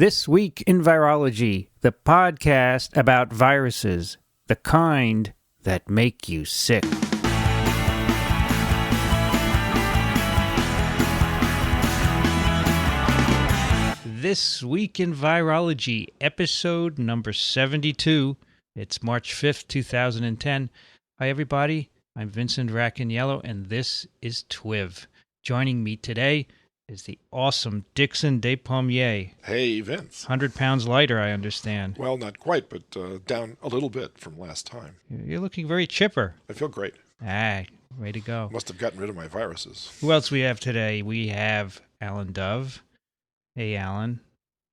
This Week in Virology, the podcast about viruses, the kind that make you sick. This Week in Virology, episode number 72. It's March 5th, 2010. Hi, everybody. I'm Vincent Racaniello, and this is TWiV. Joining me today is the awesome Dickson Despommier. Hey, Vince. 100 pounds lighter, I understand. Well, not quite, but down a little bit from last time. You're looking very chipper. I feel great. Ah, way to go. Must have gotten rid of my viruses. Who else we have today? We have Alan Dove. Hey, Alan.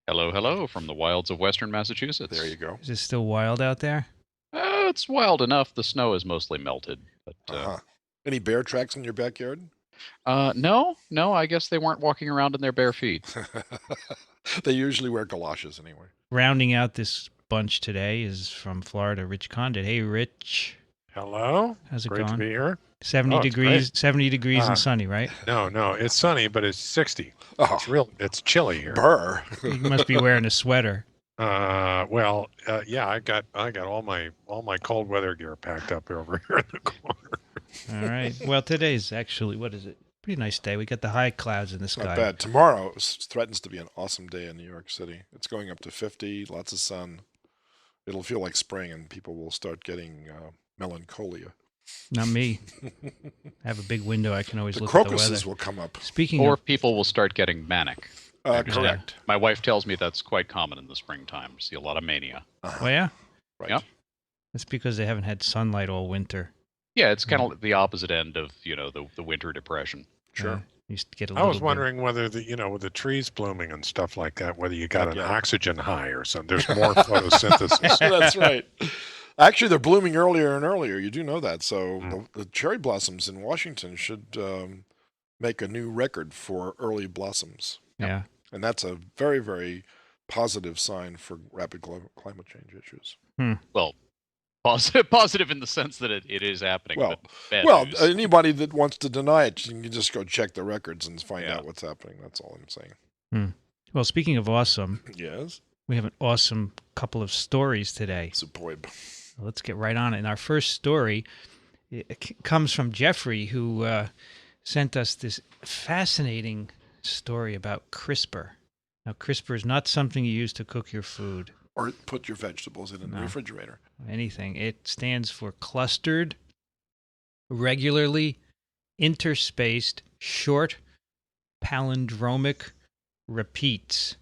Hello, hello, from the wilds of western Massachusetts. There you go. Is it still wild out there? It's wild enough. The snow is mostly melted. But, Any bear tracks in your backyard? No, I guess they weren't walking around in their bare feet. They usually wear galoshes anyway. Rounding out this bunch today is from Florida, Rich Condit. Hey, Rich. Hello. How's it Great going? to be here. 70 degrees, 70 degrees and sunny, right? No, it's sunny, but it's 60. Oh, It's chilly here. burr. You must be wearing a sweater. Yeah, I got all my cold weather gear packed up over here in the corner. All right. Well, today's actually, what is it? Pretty nice day. We got the high clouds in the sky. Not bad. Tomorrow threatens to be an awesome day in New York City. It's going up to 50, lots of sun. It'll feel like spring, and people will start getting melancholia. Not me. I have a big window. I can always The look at the crocuses weather. will come up. Speaking Or of, people will start getting manic. Correct. My wife tells me that's quite common in the springtime. See a lot of mania. oh yeah, Right. Yep. that's because they haven't had sunlight all winter. Yeah, it's kind of the opposite end of, the winter depression. Sure. Used to get a I little was bit- wondering whether with the trees blooming and stuff like that, whether you got an Yeah. oxygen high or something. There's more photosynthesis. That's right. Actually, they're blooming earlier and earlier. You do know that. So the cherry blossoms in Washington should make a new record for early blossoms. Yeah. And that's a very, very positive sign for rapid climate change issues. Well, positive in the sense that it is happening. Well, but bad Well, news. anybody that wants to deny it, you can just go check the records and find Yeah. out what's happening. That's all I'm saying. Well, speaking of awesome, Yes. we have an awesome couple of stories today. Superb. Let's get right on it. And our first story comes from Jeffrey, who sent us this fascinating story about CRISPR. Now, CRISPR is not something you use to cook your food, Or put your vegetables in the refrigerator. anything. It stands for clustered, regularly interspaced, short, palindromic repeats.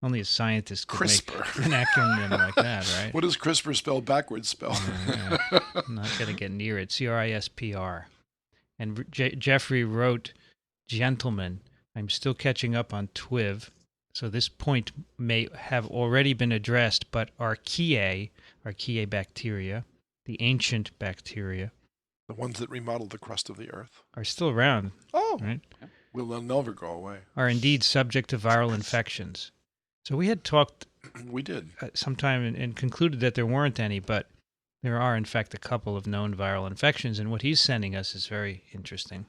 Only a scientist could CRISPR. make an acronym like that, right? What does CRISPR spell backwards spell? Yeah. I'm not going to get near it. CRISPR. And Jeffrey wrote, "Gentlemen, I'm still catching up on TWiV, so this point may have already been addressed, but archaea bacteria, the ancient bacteria, The ones that remodeled the crust of the earth. are still around, Oh, right? Will they'll never go away. Are indeed subject to viral infections." So we had talked We did. sometime and concluded that there weren't any, but there are, in fact, a couple of known viral infections, and what he's sending us is very interesting.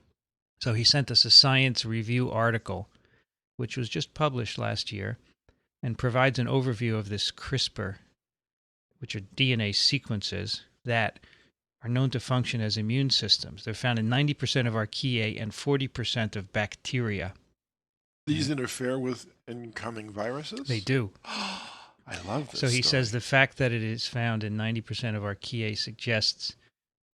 So he sent us a Science Review article, which was just published last year, and provides an overview of this CRISPR, which are DNA sequences that are known to function as immune systems. They're found in 90% of archaea and 40% of bacteria. These interfere with incoming viruses? They do. I love this. So he story. says the fact that it is found in 90% of archaea suggests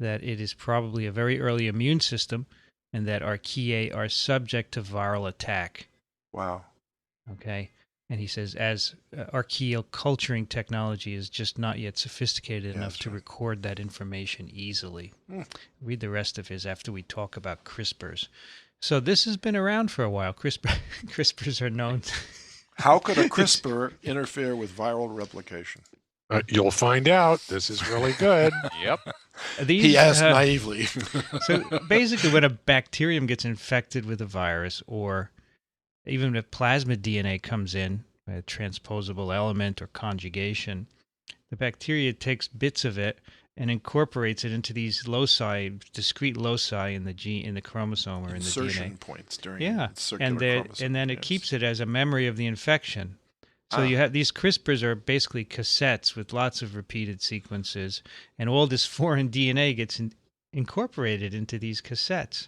that it is probably a very early immune system and that archaea are subject to viral attack. Wow. Okay? And he says as archaeal culturing technology is just not yet sophisticated enough that's to right. record that information easily. Read the rest of his after we talk about CRISPRs. So this has been around for a while. CRISPRs are known. How could a CRISPR interfere with viral replication? You'll find out. This is really good. Yep. These, He asked naively. So basically, when a bacterium gets infected with a virus, or even if plasmid DNA comes in, a transposable element or conjugation, the bacteria takes bits of it and incorporates it into these loci, discrete loci in the chromosome or in the Insertion DNA. points during Yeah, circular and chromosome. then it Yes. keeps it as a memory of the infection. So you have these CRISPRs are basically cassettes with lots of repeated sequences, and all this foreign DNA gets incorporated into these cassettes.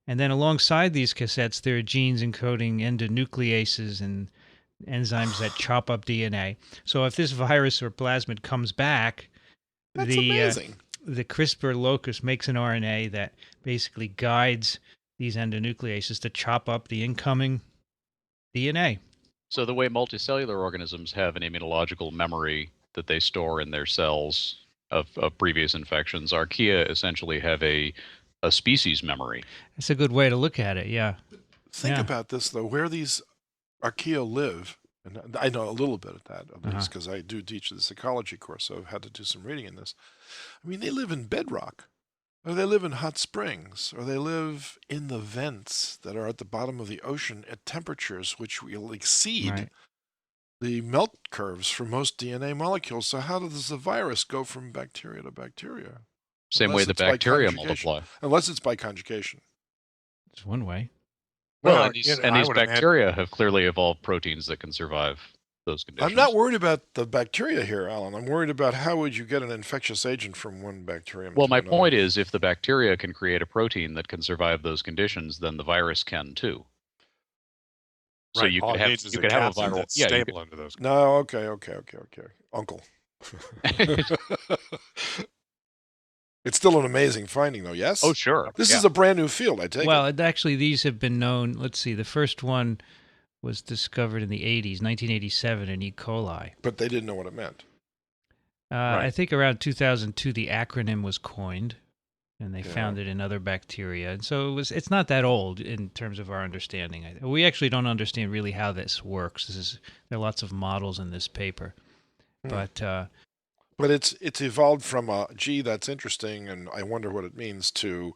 And then alongside these cassettes, there are genes encoding endonucleases and enzymes that chop up DNA. So if this virus or plasmid comes back, That's amazing. The CRISPR locus makes an RNA that basically guides these endonucleases to chop up the incoming DNA. So the way multicellular organisms have an immunological memory that they store in their cells of previous infections, archaea essentially have a species memory. That's a good way to look at it, yeah. Think about this, though, where these archaea live. And I know a little bit of that, at least, because I do teach this ecology course, so I've had to do some reading in this. I mean, they live in bedrock, or they live in hot springs, or they live in the vents that are at the bottom of the ocean at temperatures which will exceed the melt curves for most DNA molecules. So how does the virus go from bacteria to bacteria? Same way the bacteria multiply. Unless it's by conjugation. It's one way. Well, and these bacteria have clearly evolved proteins that can survive those conditions. I'm not worried about the bacteria here, Alan. I'm worried about how would you get an infectious agent from one bacterium to my another. point is, if the bacteria can create a protein that can survive those conditions, then the virus can too. So you could have a viral stable under those. No, okay, Uncle. It's still an amazing finding, though, yes? Oh, sure. This is a brand new field, I take it. Well, actually, these have been known. Let's see. The first one was discovered in the 80s, 1987, in E. coli. But they didn't know what it meant. I think around 2002, the acronym was coined, and they found it in other bacteria. And so it's not that old in terms of our understanding. We actually don't understand really how this works. There are lots of models in this paper. But it's evolved from a, gee, that's interesting, and I wonder what it means, to,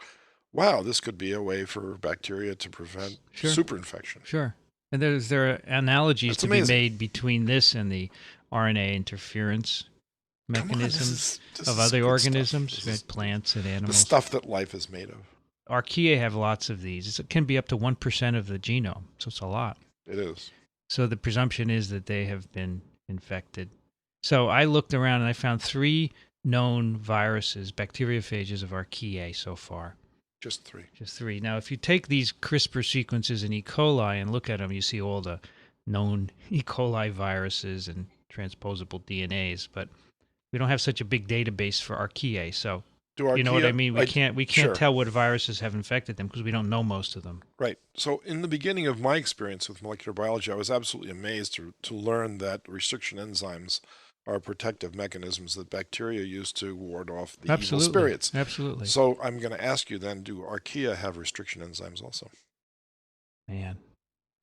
wow, this could be a way for bacteria to prevent superinfection. Sure. And there are analogies to be made between this and the RNA interference mechanisms of other organisms, plants and animals. The stuff that life is made of. Archaea have lots of these. It can be up to 1% of the genome, so it's a lot. It is. So the presumption is that they have been infected. So I looked around and I found 3 known viruses, bacteriophages of archaea so far. Just 3. Just 3. Now, if you take these CRISPR sequences in E. coli and look at them, you see all the known E. coli viruses and transposable DNAs, but we don't have such a big database for archaea. So, you know what I mean? We can't tell what viruses have infected them because we don't know most of them. Right. So in the beginning of my experience with molecular biology, I was absolutely amazed to learn that restriction enzymes are protective mechanisms that bacteria use to ward off the evil spirits. Absolutely. So I'm going to ask you then, do archaea have restriction enzymes also? Man.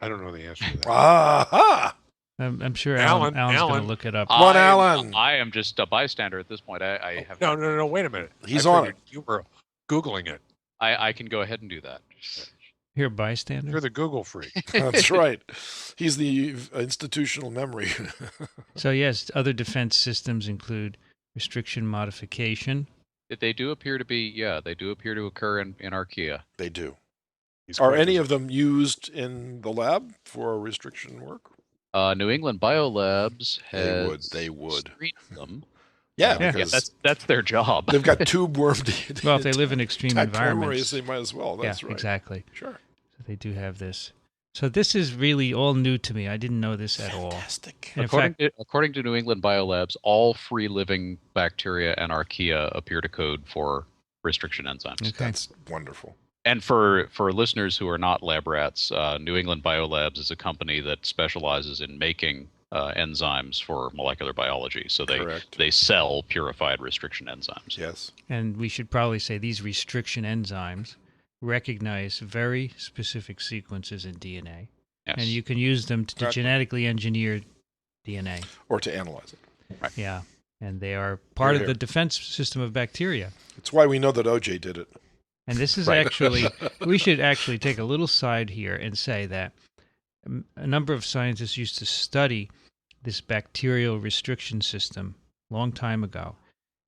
I don't know the answer to that. Aha! I'm sure Alan's going to look it up. Come on, Alan. I am just a bystander at this point. I have No, wait a minute. He's on it. You were Googling it. I can go ahead and do that. You're a bystander? You're the Google freak. That's right. He's the institutional memory. So, yes, other defense systems include restriction modification. They do appear to occur in archaea. They do. Are any of them used in the lab for restriction work? New England Biolabs has They would. screened them. Yeah, that's their job. They've got tube worm DNA. Well, if they live in extreme environments, they might as well. That's right. Exactly. Sure. So they do have this. So this is really all new to me. I didn't know this at all. Fantastic. According to New England Biolabs, all free-living bacteria and archaea appear to code for restriction enzymes. Okay. That's wonderful. And for listeners who are not lab rats, New England Biolabs is a company that specializes in making enzymes for molecular biology. So they sell purified restriction enzymes. Yes. And we should probably say these restriction enzymes recognize very specific sequences in DNA. Yes. And you can use them to genetically engineer DNA. Or to analyze it. Right. Yeah. And they are part of the defense system of bacteria. It's why we know that OJ did it. And this is actually, we should actually take a little side here and say that a number of scientists used to study this bacterial restriction system a long time ago.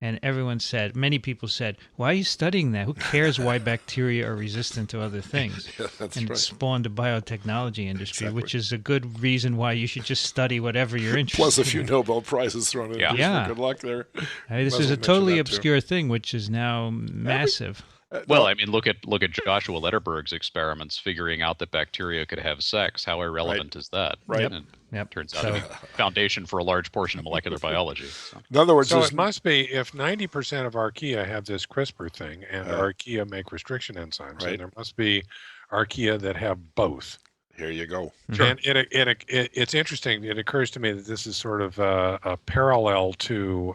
And many people said, why are you studying that? Who cares why bacteria are resistant to other things? Yeah, that's and right. it spawned the biotechnology industry, Exactly. which is a good reason why you should just study whatever you're interested Plus a few in. Nobel Prizes thrown in. Yeah. Good luck there. This is a totally obscure thing, which is now massive. Well, I mean, look at Joshua Lederberg's experiments figuring out that bacteria could have sex. How irrelevant is that? Right. Yep. Turns out to be the foundation for a large portion of molecular biology. So. In other words, it must be if 90% of archaea have this CRISPR thing, and archaea make restriction enzymes, and there must be archaea that have both. Here you go. Sure. And it's interesting. It occurs to me that this is sort of a parallel to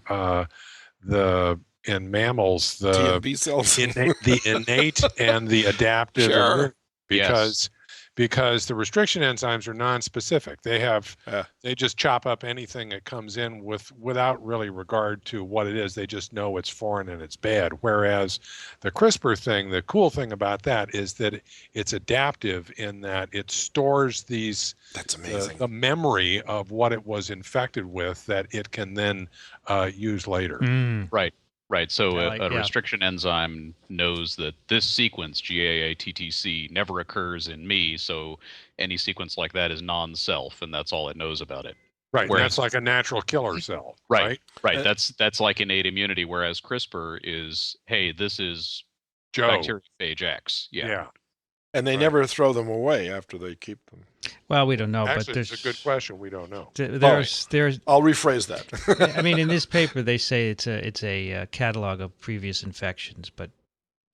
in mammals, the TMB cells, the innate and the adaptive, sure. because the restriction enzymes are non-specific. They just chop up anything that comes in without really regard to what it is. They just know it's foreign and it's bad. Whereas the CRISPR thing, the cool thing about that is that it's adaptive in that it stores these. That's amazing. The memory of what it was infected with that it can then use later. Right. Right, so a restriction enzyme knows that this sequence, GAA-TTC, never occurs in me, so any sequence like that is non-self, and that's all it knows about it. Right, that's like a natural killer cell. Right. That's like innate immunity, whereas CRISPR is, hey, this is Joe. Bacteriophage X. Yeah. And they never throw them away after they keep them. Well, we don't know. Actually, but there's it's a good question. We don't know. There's. I'll rephrase that. I mean, in this paper, they say it's a catalog of previous infections, but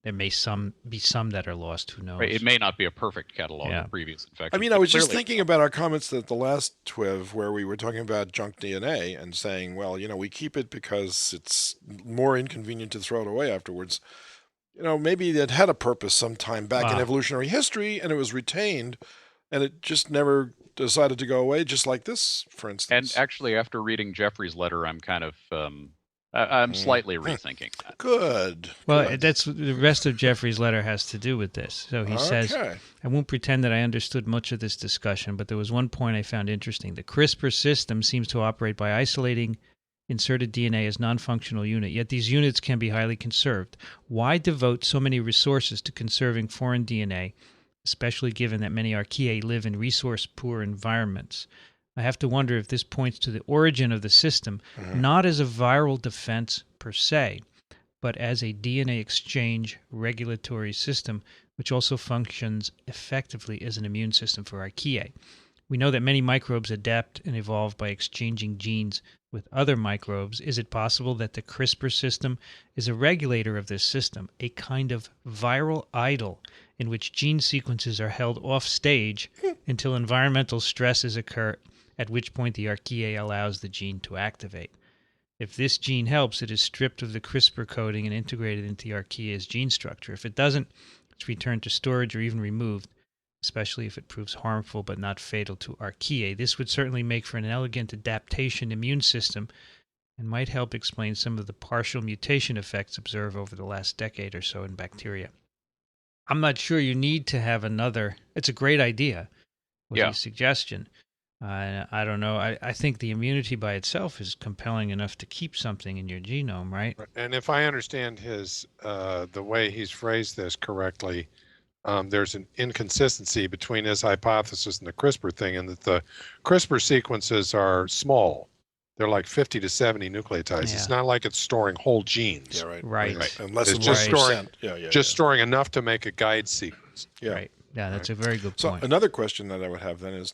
there may be some that are lost. Who knows? Right. It may not be a perfect catalog of previous infections. I mean, I was just thinking about our comments at the last TWiV where we were talking about junk DNA and saying, well, we keep it because it's more inconvenient to throw it away afterwards. Maybe it had a purpose sometime back in evolutionary history, and it was retained, and it just never decided to go away, just like this, for instance. And actually, after reading Jeffrey's letter, I'm kind of, I'm slightly rethinking that. Good. Well, that's the rest of Jeffrey's letter has to do with this. So he says, I won't pretend that I understood much of this discussion, but there was one point I found interesting. The CRISPR system seems to operate by isolating inserted DNA as non-functional unit, yet these units can be highly conserved. Why devote so many resources to conserving foreign DNA, especially given that many archaea live in resource-poor environments? I have to wonder if this points to the origin of the system, not as a viral defense per se, but as a DNA exchange regulatory system, which also functions effectively as an immune system for archaea. We know that many microbes adapt and evolve by exchanging genes with other microbes. Is it possible that the CRISPR system is a regulator of this system, a kind of viral idol in which gene sequences are held off stage until environmental stresses occur, at which point the archaea allows the gene to activate? If this gene helps, it is stripped of the CRISPR coding and integrated into the archaea's gene structure. If it doesn't, it's returned to storage or even removed, especially if it proves harmful but not fatal to archaea. This would certainly make for an elegant adaptation immune system and might help explain some of the partial mutation effects observed over the last decade or so in bacteria. I'm not sure you need to have another. It's a great idea, was his suggestion. I don't know. I think the immunity by itself is compelling enough to keep something in your genome, right? And if I understand the way he's phrased this correctly, there's an inconsistency between his hypothesis and the CRISPR thing, and that the CRISPR sequences are small. They're like 50 to 70 nucleotides. Yeah. It's not like it's storing whole genes. Yeah, right. Unless it's it's just storing enough to make a guide sequence. Yeah. Right. Yeah, that's a very good point. So another question that I would have then is,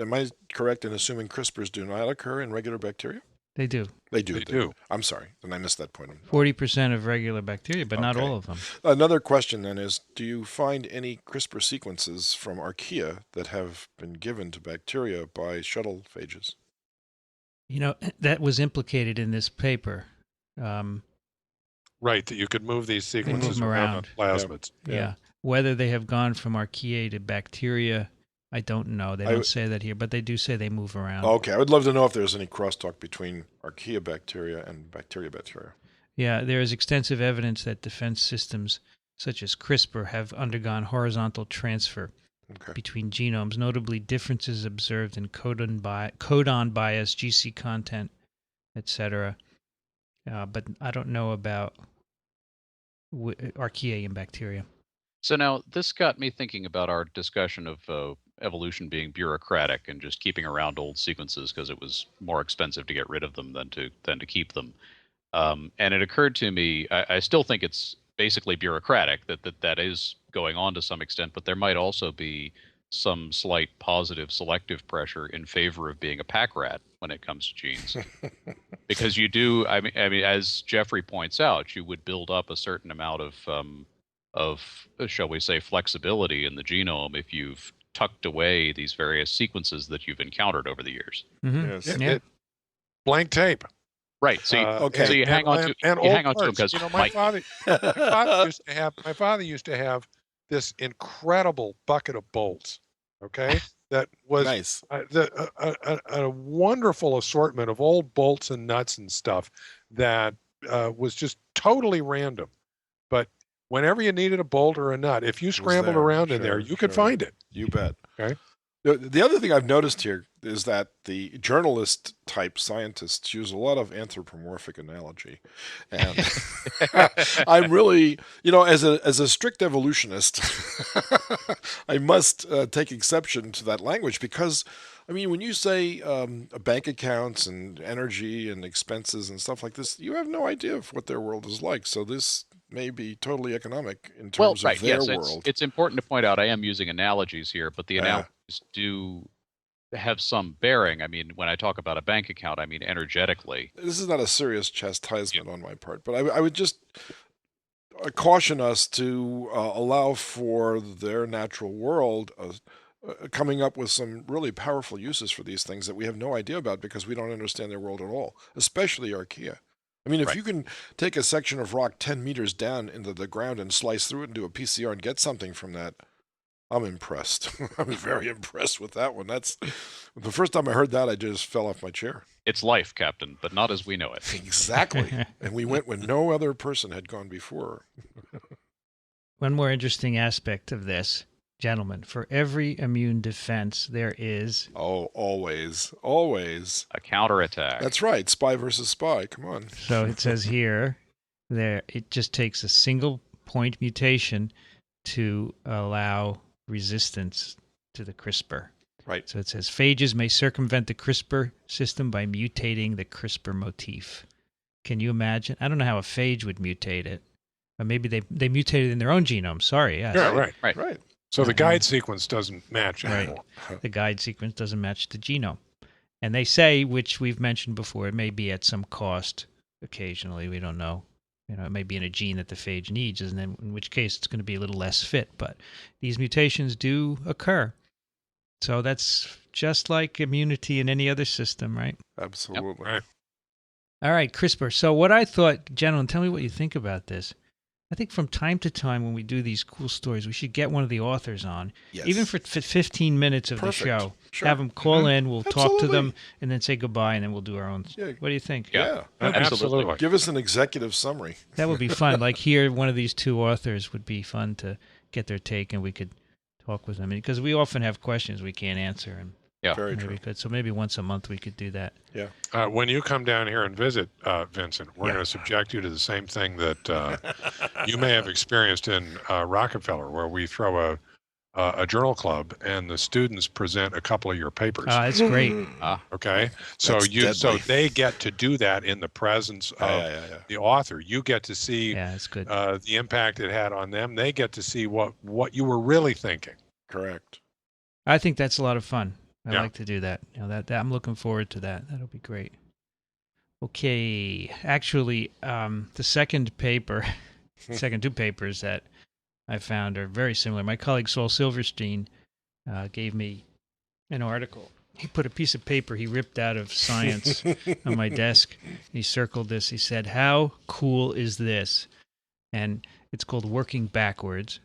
am I correct in assuming CRISPRs do not occur in regular bacteria? They do. They do. I'm sorry. Then I missed that point. 40% of regular bacteria, but not all of them. Another question then is, do you find any CRISPR sequences from archaea that have been given to bacteria by shuttle phages? That was implicated in this paper. Right, that you could move these sequences around plasmids. Yeah. Whether they have gone from archaea to bacteria, I don't know. They don't say that here, but they do say they move around. Okay, I would love to know if there's any crosstalk between archaea bacteria and bacteria. Yeah, there is extensive evidence that defense systems such as CRISPR have undergone horizontal transfer between genomes, notably differences observed in codon bias, GC content, etc. but I don't know about archaea and bacteria. So now this got me thinking about our discussion of evolution being bureaucratic and just keeping around old sequences because it was more expensive to get rid of them than to keep them. And it occurred to me, I still think it's basically bureaucratic that is going on to some extent, but there might also be some slight positive selective pressure in favor of being a pack rat when it comes to genes. Because you do, I mean, as Jeffrey points out, you would build up a certain amount of shall we say, flexibility in the genome if you've tucked away these various sequences that you've encountered over the years. Yes. Blank tape. Right. So okay. So you hang on to them because my father used to have this incredible bucket of bolts. Okay, that was nice. A wonderful assortment of old bolts and nuts and stuff that was just totally random. But whenever you needed a bolt or a nut, if you scrambled around in there, you could find it. You bet. Okay. The other thing I've noticed here is that the journalist type scientists use a lot of anthropomorphic analogy, and I'm really, as a strict evolutionist, I must take exception to that language because, I mean, when you say bank accounts and energy and expenses and stuff like this, you have no idea of what their world is like. So this may be totally economic in terms of their world. It's important to point out I am using analogies here, but the analogies do have some bearing. I mean, when I talk about a bank account, I mean energetically. This is not a serious chastisement on my part, but I would just caution us to allow for their natural world coming up with some really powerful uses for these things that we have no idea about because we don't understand their world at all, especially archaea. I mean, if you can take a section of rock 10 meters down into the ground and slice through it and do a PCR and get something from that, I'm impressed. I'm very impressed with that one. That's the first time I heard that, I just fell off my chair. It's life, Captain, but not as we know it. Exactly. And we went when no other person had gone before. One more interesting aspect of this, gentlemen, for every immune defense, there is... Oh, always. A counterattack. That's right. Spy versus spy. Come on. So it says here, it just takes a single point mutation to allow resistance to the CRISPR. Right. So it says phages may circumvent the CRISPR system by mutating the CRISPR motif. Can you imagine? I don't know how a phage would mutate it. Or maybe they mutated in their own genome. Sorry. Yes. Yeah, right. So the guide sequence doesn't match anymore. Right. The guide sequence doesn't match the genome. And they say, which we've mentioned before, it may be at some cost occasionally. We don't know. It may be in a gene that the phage needs, and then in which case it's going to be a little less fit. But these mutations do occur. So that's just like immunity in any other system, right? Absolutely. Yep. Right. All right, CRISPR. So what I thought, gentlemen, tell me what you think about this. I think from time to time when we do these cool stories, we should get one of the authors on, even for 15 minutes of the show. Sure. Have them call in, we'll talk to them, and then say goodbye, and then we'll do our own. Yeah. What do you think? Yeah, absolutely. Give us an executive summary. That would be fun. Like here, one of these two authors would be fun to get their take, and we could talk with them. Because we often have questions we can't answer. And very true. So maybe once a month we could do that. Yeah. When you come down here and visit, Vincent, we're going to subject you to the same thing that you may have experienced in Rockefeller, where we throw a journal club and the students present a couple of your papers. That's great. Okay, so they get to do that in the presence of the author. You get to see that's good. The impact it had on them. They get to see what you were really thinking. Correct. I think that's a lot of fun. I like to do that. That I'm looking forward to that. That'll be great. Okay. Actually, the second two papers that I found are very similar. My colleague Saul Silverstein gave me an article. He put a piece of paper he ripped out of Science on my desk. He circled this. He said, "How cool is this?" And it's called Working Backwards.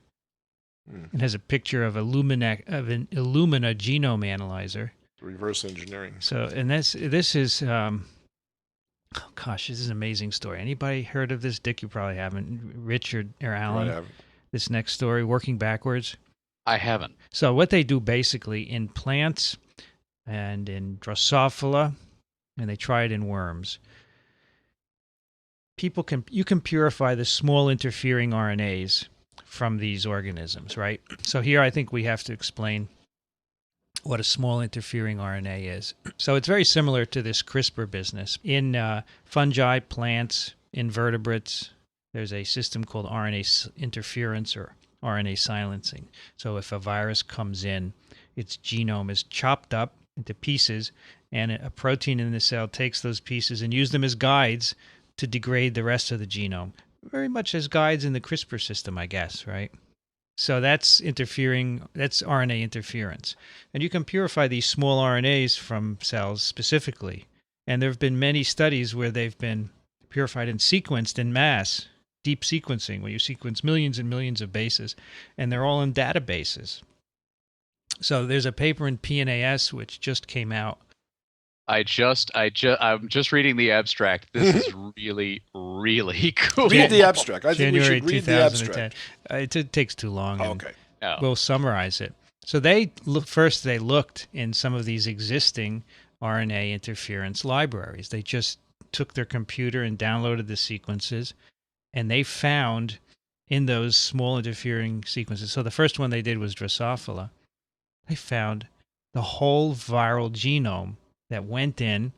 It has a picture of an Illumina genome analyzer. Reverse engineering. So, and this is, this is an amazing story. Anybody heard of this? Dick, you probably haven't. Richard or Alan? I haven't. This next story, Working Backwards. I haven't. So what they do basically in plants and in Drosophila, and they try it in worms. you can purify the small interfering RNAs from these organisms, right? So here I think we have to explain what a small interfering RNA is. So it's very similar to this CRISPR business. In fungi, plants, invertebrates, there's a system called RNA interference or RNA silencing. So if a virus comes in, its genome is chopped up into pieces, and a protein in the cell takes those pieces and uses them as guides to degrade the rest of the genome. Very much as guides in the CRISPR system, I guess, right? So that's RNA interference. And you can purify these small RNAs from cells specifically. And there have been many studies where they've been purified and sequenced in mass, deep sequencing, where you sequence millions and millions of bases, and they're all in databases. So there's a paper in PNAS which just came out. I'm just reading the abstract. This is really, really cool. Read the abstract. I think January we should read the abstract. It takes too long. Okay. We'll summarize it. So they looked in some of these existing RNA interference libraries. They just took their computer and downloaded the sequences, and they found in those small interfering sequences. So the first one they did was Drosophila. They found the whole viral genome that went in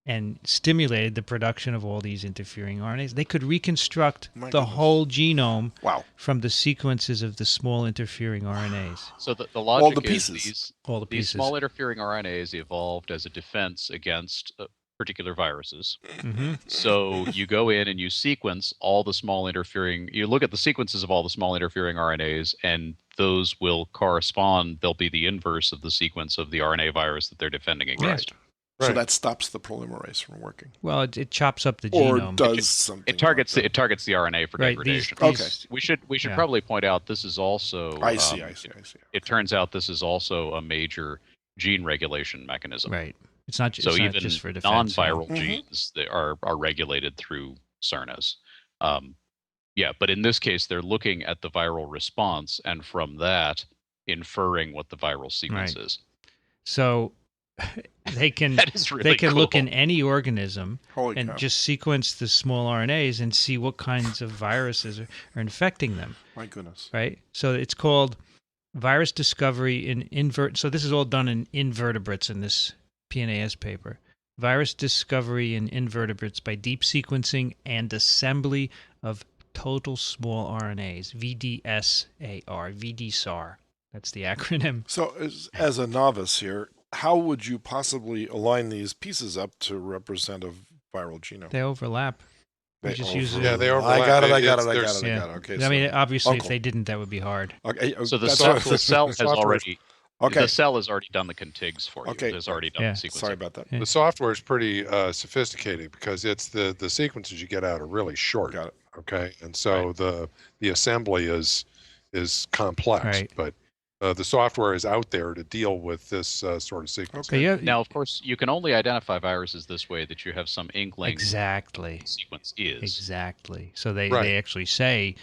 and stimulated the production of all these interfering RNAs. They could reconstruct the whole genome from the sequences of the small interfering RNAs. So the logic all the pieces. is these small interfering RNAs evolved as a defense against particular viruses. Mm-hmm. So you go in and you sequence all the small interfering, you look at the sequences of all the small interfering RNAs, and those will correspond, they'll be the inverse of the sequence of the RNA virus that they're defending against. Right. So that stops the polymerase from working. Well, it chops up the genome. Or does something. It targets the RNA for degradation. Okay. We should probably point out this is also. I see. It turns out this is also a major gene regulation mechanism. Right. It's not just, even just for defense. Non-viral genes that are regulated through CRNAs. But in this case, they're looking at the viral response and from that inferring what the viral sequence is. So they can look in any organism just sequence the small RNAs and see what kinds of viruses are infecting them. My goodness. Right? So it's called virus discovery in So this is all done in invertebrates in this PNAS paper. Virus discovery in invertebrates by deep sequencing and assembly of total small RNAs, VDSAR. That's the acronym. So as a novice here, how would you possibly align these pieces up to represent a viral genome? They overlap. They overlap. I got it. Okay. I mean, obviously, if they didn't, that would be hard. Okay. So the cell has already. Okay. The cell has already done the contigs for you. Okay. It has already done the sequencing. Sorry about that. The software is pretty sophisticated because it's the sequences you get out are really short. Got it. Okay. And so the assembly is complex, right. But the software is out there to deal with this sort of sequence. Okay. Now, of course, you can only identify viruses this way that you have some inkling. Exactly. What the sequence is. Exactly. So they actually say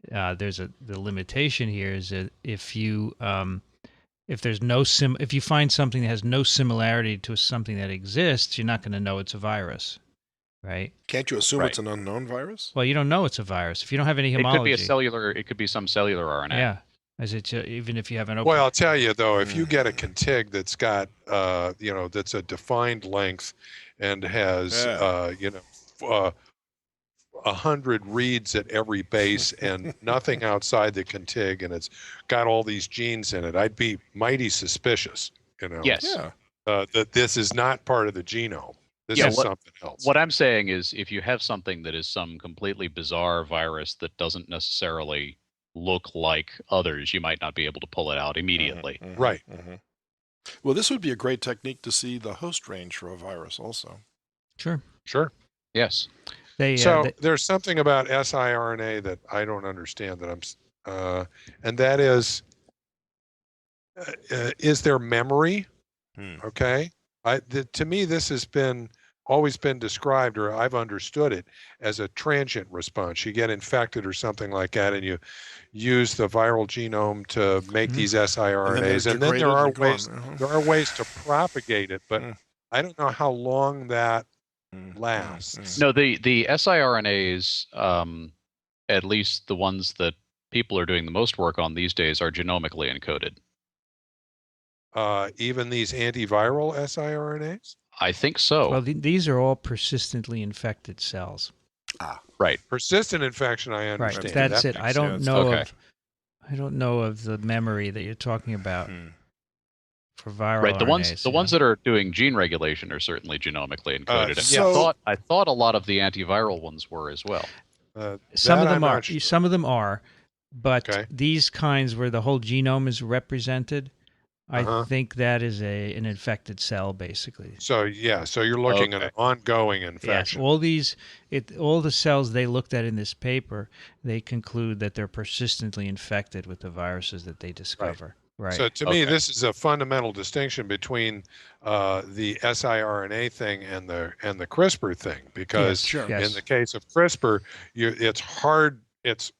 the limitation here is that if you if you find something that has no similarity to something that exists, you're not going to know it's a virus, right? Can't you assume it's an unknown virus? Well, you don't know it's a virus if you don't have any homology. It could be some cellular RNA. Yeah. Even if you have an open. Well, I'll tell you though, if you get a contig that's got that's a defined length and has 100 reads at every base and nothing outside the contig, and it's got all these genes in it, I'd be mighty suspicious. Yes. That this is not part of the genome. This is something else. What I'm saying is, if you have something that is some completely bizarre virus that doesn't necessarily look like others, you might not be able to pull it out immediately. Right. Well, this would be a great technique to see the host range for a virus also. Sure. Yes. There's something about siRNA that I don't understand and that is there memory? Okay. To me, this has always been described, or I've understood it as a transient response. You get infected or something like that, and you use the viral genome to make these siRNAs, and then there are ways to propagate it, but I don't know how long that lasts. No, the siRNAs, at least the ones that people are doing the most work on these days, are genomically encoded. Even these antiviral siRNAs? I think so. Well, these are all persistently infected cells. Right. Persistent infection, I understand. Right, that's it. I don't know of the memory that you're talking about for viral right. RNAs. The ones that are doing gene regulation are certainly genomically encoded. I thought a lot of the antiviral ones were as well. Some of them are. Some of them are, but these kinds where the whole genome is represented, I think that is an infected cell, basically. So you're looking at an ongoing infection. Yes, all the cells they looked at in this paper, they conclude that they're persistently infected with the viruses that they discover. Right. So to me, this is a fundamental distinction between the siRNA thing and the CRISPR thing, because in the case of CRISPR, it's hard. It's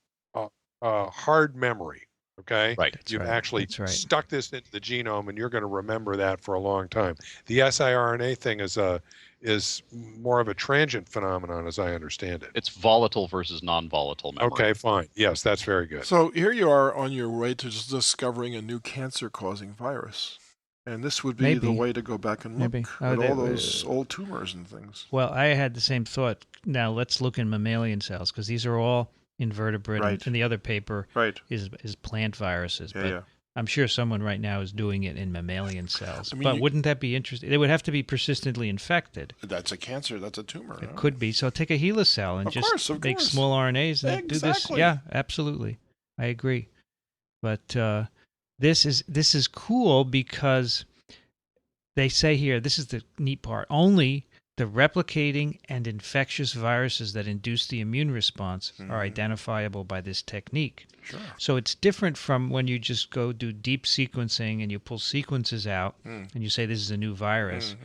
hard memory. Okay. Right. You've actually stuck this into the genome, and you're going to remember that for a long time. The siRNA thing is more of a transient phenomenon, as I understand it. It's volatile versus non-volatile memory. Okay, fine. Yes, that's very good. So here you are on your way to just discovering a new cancer-causing virus. And this would be the way to go back and look at all those old tumors and things. Well, I had the same thought. Now let's look in mammalian cells, because these are all invertebrate, and the other paper is plant viruses. But I'm sure someone right now is doing it in mammalian cells. I mean, but wouldn't that be interesting? They would have to be persistently infected. That's a cancer. That's a tumor. It could be. So take a HeLa cell and just make small RNAs and do this. Yeah, absolutely. I agree. But this is cool because they say here, this is the neat part, only the replicating and infectious viruses that induce the immune response are identifiable by this technique. Sure. So it's different from when you just go do deep sequencing and you pull sequences out and you say this is a new virus.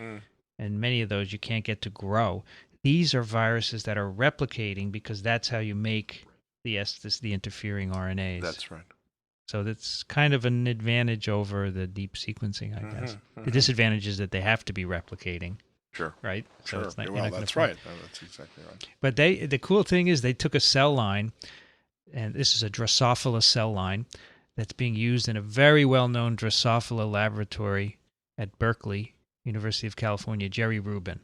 And many of those you can't get to grow. These are viruses that are replicating because that's how you make the interfering RNAs. That's right. So that's kind of an advantage over the deep sequencing, I guess. The disadvantage is that they have to be replicating. Sure. Right? So it's not, well, that's right. That's exactly right. But the cool thing is they took a cell line, and this is a Drosophila cell line that's being used in a very well-known Drosophila laboratory at Berkeley, University of California, Jerry Rubin.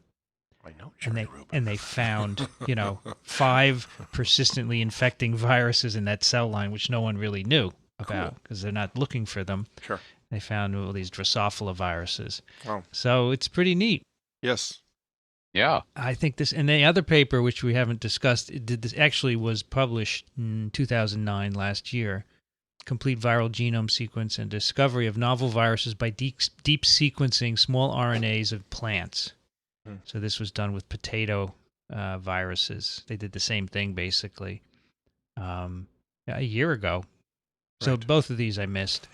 I know Jerry Rubin. And they found, 5 persistently infecting viruses in that cell line, which no one really knew about because they're not looking for them. Sure. They found all these Drosophila viruses. Wow. So it's pretty neat. Yes. Yeah. I think this, and the other paper, which we haven't discussed, actually was published in 2009, last year. Complete viral genome sequence and discovery of novel viruses by deep sequencing small RNAs of plants. So this was done with potato viruses. They did the same thing, basically, a year ago. So both of these I missed.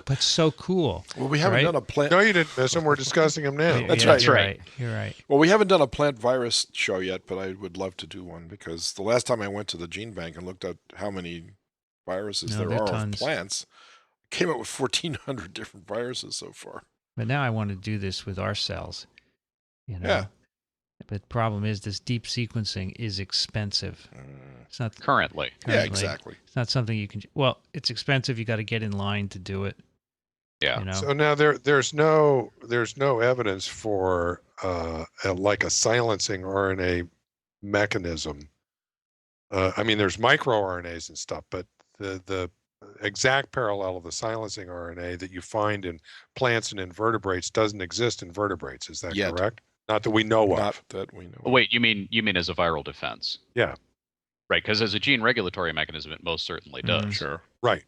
But so cool. Well, we haven't done a plant. No, you didn't miss them. We're discussing them now. That's right. You're right. Well, we haven't done a plant virus show yet, but I would love to do one because the last time I went to the gene bank and looked at how many viruses there are of plants, I came up with 1,400 different viruses so far. But now I want to do this with our cells. Yeah. But the problem is this deep sequencing is expensive. It's not currently. Yeah, exactly. It's not something you can. Well, it's expensive. You got to get in line to do it. Yeah. So now there's no evidence for like a silencing RNA mechanism. I mean, there's microRNAs and stuff, but the exact parallel of the silencing RNA that you find in plants and invertebrates doesn't exist in vertebrates. Is that correct? Not that we know of. Not that we know. Oh, wait, you mean as a viral defense? Yeah. Right, because as a gene regulatory mechanism, it most certainly does. Sure. Right.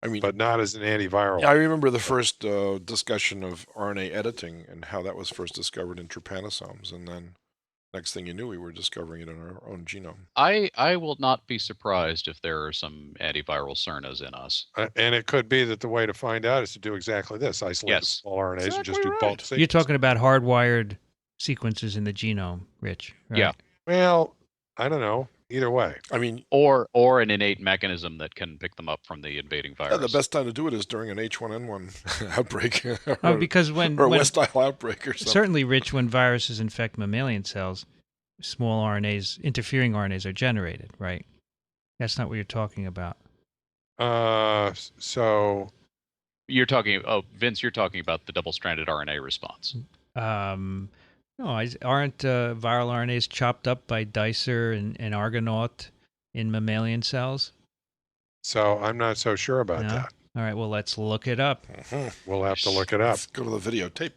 I mean, but not as an antiviral. I remember the first discussion of RNA editing and how that was first discovered in trypanosomes, and then next thing you knew, we were discovering it in our own genome. I will not be surprised if there are some antiviral CRNAs in us. And it could be that the way to find out is to do exactly this: isolate the small RNAs and just do bulk sequencing. You're talking about hardwired sequences in the genome, Rich. Right? Yeah. Well, I don't know. Either way. I mean, or an innate mechanism that can pick them up from the invading virus. Yeah, the best time to do it is during an H1N1 outbreak, because when West Nile outbreak or something. Certainly, Rich, when viruses infect mammalian cells, small RNAs, interfering RNAs, are generated, right? That's not what you're talking about. So you're talking. Oh, Vince, you're talking about the double-stranded RNA response. No, aren't viral RNAs chopped up by Dicer and Argonaut in mammalian cells? So I'm not so sure about that. All right, well, let's look it up. We'll have to look it up. Let's go to the videotape.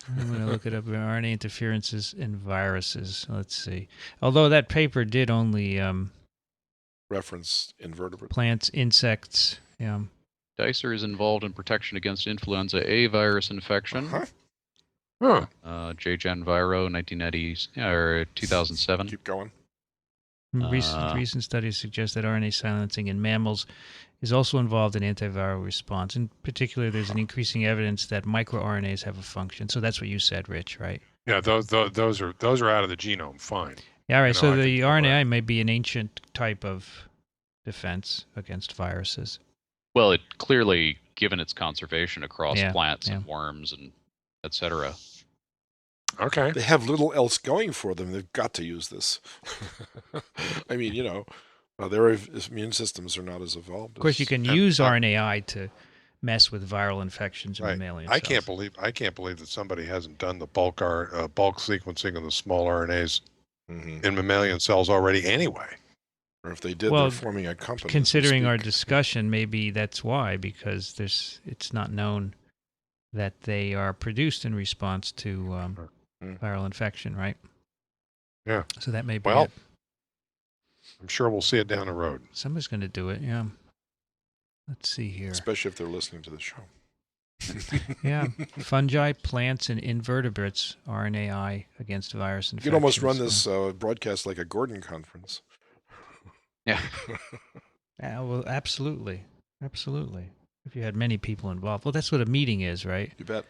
I'm going to look it up. RNA interferences in viruses. Let's see. Although that paper did only reference invertebrates. Plants, insects. Yeah. Dicer is involved in protection against influenza A virus infection. J-Gen Viro, 1990 or 2007. Keep going. Recent studies suggest that RNA silencing in mammals is also involved in antiviral response. In particular, there's an increasing evidence that microRNAs have a function. So that's what you said, Rich, right? Yeah, those are out of the genome. Fine. Yeah, all right. So the RNAi may be an ancient type of defense against viruses. Well, it clearly, given its conservation across plants and worms and et cetera. Okay. They have little else going for them. They've got to use this. I mean, their immune systems are not as evolved. Of course, you can use RNAi to mess with viral infections in mammalian cells. I can't believe that somebody hasn't done the bulk sequencing of the small RNAs in mammalian cells already anyway. Or if they did, they're forming a company. Considering our discussion, maybe that's why, because it's not known that they are produced in response to viral infection, right? Yeah. So that may be it. I'm sure we'll see it down the road. Somebody's going to do it, yeah. Let's see here. Especially if they're listening to the show. Yeah. Fungi, plants, and invertebrates, RNAi against virus infections. You could almost run this broadcast like a Gordon conference. Yeah. Well, absolutely. Absolutely. If you had many people involved. Well, that's what a meeting is, right? You bet.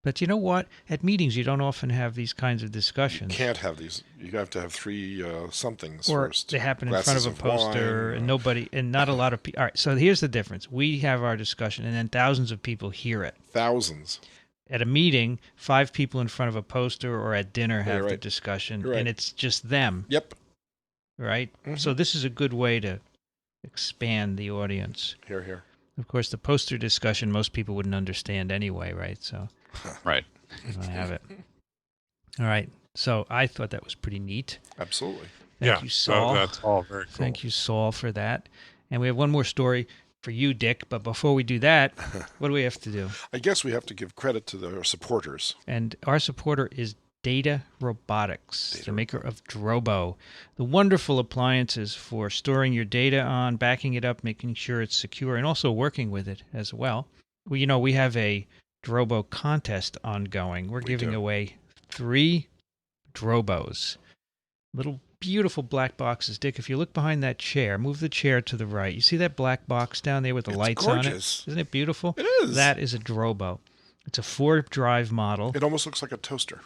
But you know what? At meetings, you don't often have these kinds of discussions. You can't have these. You have to have three somethings or first. They happen in front of a poster, and not a lot of people. All right, so here's the difference. We have our discussion, and then thousands of people hear it. Thousands. At a meeting, 5 people in front of a poster or at dinner have the discussion, and it's just them. Yep. Right? Mm-hmm. So this is a good way to expand the audience. Hear, hear. Of course, the poster discussion, most people wouldn't understand anyway, right? So, right. I have it. All right. So I thought that was pretty neat. Absolutely. Thank you, Saul. That's all very cool. Thank you, Saul, for that. And we have one more story for you, Dick. But before we do that, what do we have to do? I guess we have to give credit to our supporters. And our supporter is Data Robotics, the maker of Drobo, the wonderful appliances for storing your data on, backing it up, making sure it's secure, and also working with it as well. Well, we have a Drobo contest ongoing. We're giving away 3 Drobos, little beautiful black boxes. Dick, if you look behind that chair, move the chair to the right. You see that black box down there with the lights gorgeous. On it? Isn't it beautiful? It is. That is a Drobo. It's a 4-drive model. It almost looks like a toaster.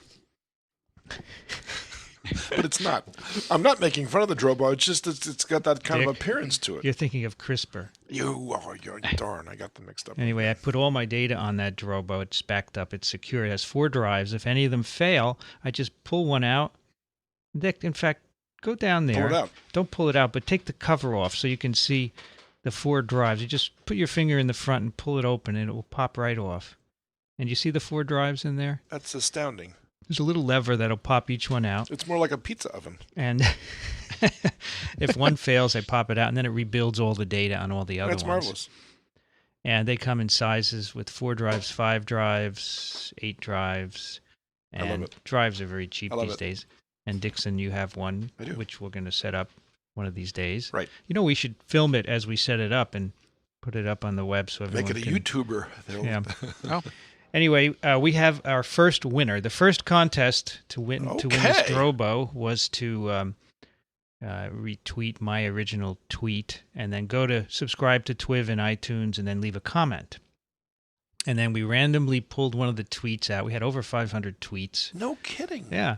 But it's not. I'm not making fun of the Drobo. It's just it's got that kind of appearance to it. You're thinking of CRISPR. You're darn. I got them mixed up. Anyway, I put all my data on that Drobo. It's backed up. It's secure. It has 4 drives. If any of them fail, I just pull one out. Dick, in fact, go down there. Pull it out. Don't pull it out, but take the cover off so you can see the 4 drives. You just put your finger in the front and pull it open, and it will pop right off. And you see the 4 drives in there? That's astounding. There's a little lever that'll pop each one out. It's more like a pizza oven. And if one fails, I pop it out, and then it rebuilds all the data on all the other ones. That's marvelous. And they come in sizes with 4 drives, 5 drives, 8 drives. And I love it. Drives are very cheap these days. And Dickson, you have one, I do. Which we're going to set up one of these days. Right. We should film it as we set it up and put it up on the web so everyone Make it a YouTuber. Yeah. Oh. Anyway, we have our first winner. The first contest to win this Drobo was to retweet my original tweet and then go to subscribe to TWiV in iTunes and then leave a comment. And then we randomly pulled one of the tweets out. We had over 500 tweets. No kidding. Yeah.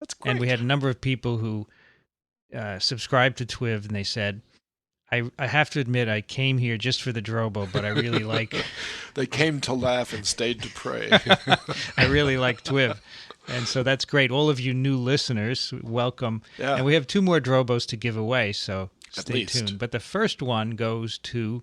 That's great. And we had a number of people who subscribed to TWiV, and they said, I have to admit, I came here just for the Drobo, but I really like... They came to laugh and stayed to pray. I really like TWiV. And so that's great. All of you new listeners, welcome. Yeah. And we have 2 more Drobos to give away, so stay tuned. But the first one goes to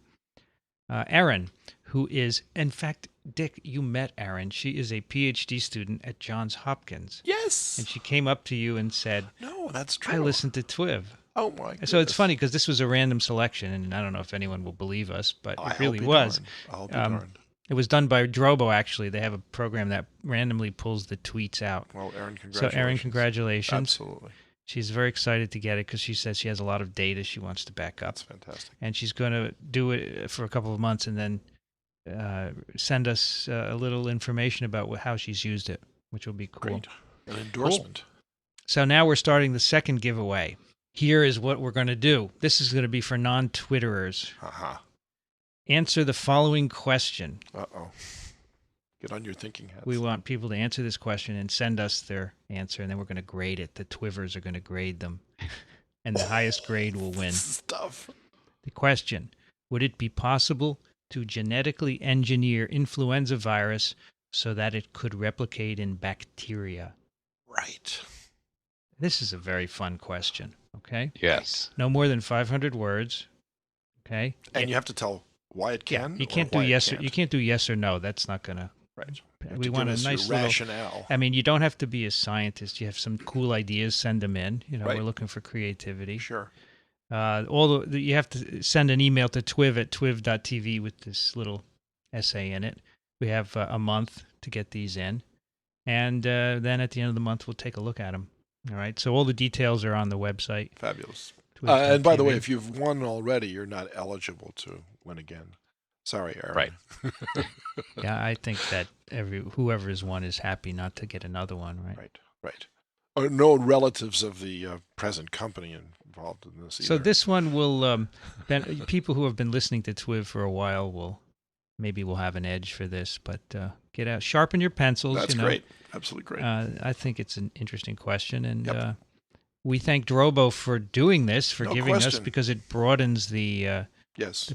Erin, who is, in fact, Dick, you met Erin. She is a PhD student at Johns Hopkins. Yes. And she came up to you and said, "No, that's true. I listened to TWiV." Oh, my goodness. So it's funny because this was a random selection, and I don't know if anyone will believe us, but it really was. I'll be darned. It was done by Drobo, actually. They have a program that randomly pulls the tweets out. Well, Erin, congratulations. So, Erin, congratulations. Absolutely. She's very excited to get it because she says she has a lot of data she wants to back up. That's fantastic. And she's going to do it for a couple of months and then send us a little information about how she's used it, which will be cool. Great. An endorsement. Cool. So now we're starting the second giveaway. Here is what we're going to do. This is going to be for non-Twitterers. Answer the following question. Uh-oh. Get on your thinking hats. We want people to answer this question and send us their answer, and then we're going to grade it. The Twivers are going to grade them, and the highest grade will win. This is tough. The question, would it be possible to genetically engineer influenza virus so that it could replicate in bacteria? Right. This is a very fun question, okay? Yes. No more than 500 words, okay? And you have to tell why it can. Yeah, you can't do yes or you can't do yes or no. That's not going to. Right. We want a nice little rationale. I mean, you don't have to be a scientist. You have some cool ideas, send them in. You know, right. We're looking for creativity. Sure. You have to send an email to TWiV at twiv.tv with this little essay in it. We have a month to get these in, and then at the end of the month we'll take a look at them. All right. So all the details are on the website. Fabulous. And by the way, if you've won already, you're not eligible to win again. Sorry, Erin. Right. Yeah, I think that whoever has won is happy not to get another one, right? Right. No relatives of the present company involved in this either. So this one will, people who have been listening to TWiV for a while will have an edge for this, but get out, sharpen your pencils. That's great. Absolutely great. I think it's an interesting question, and we thank Drobo for doing this, for giving us, because it broadens the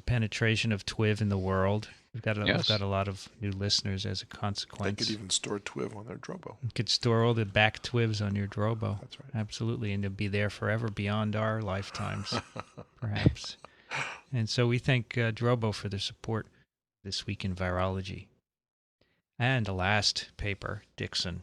penetration of TWiV in the world. We've got a lot of new listeners as a consequence. They could even store TWiV on their Drobo. You could store all the back TWiVs on your Drobo. That's right. Absolutely, and they'll be there forever beyond our lifetimes, perhaps. And so we thank Drobo for their support this week in virology. And the last paper, Dickson.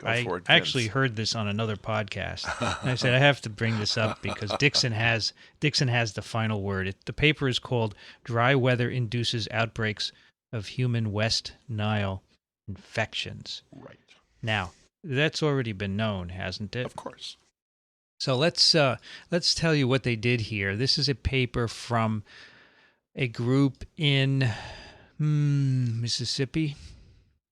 I actually heard this on another podcast. And I said, I have to bring this up because Dickson has the final word. The paper is called Dry Weather Induces Outbreaks of Human West Nile Infections. Right. Now, that's already been known, hasn't it? Of course. So let's tell you what they did here. This is a paper from a group in Mississippi.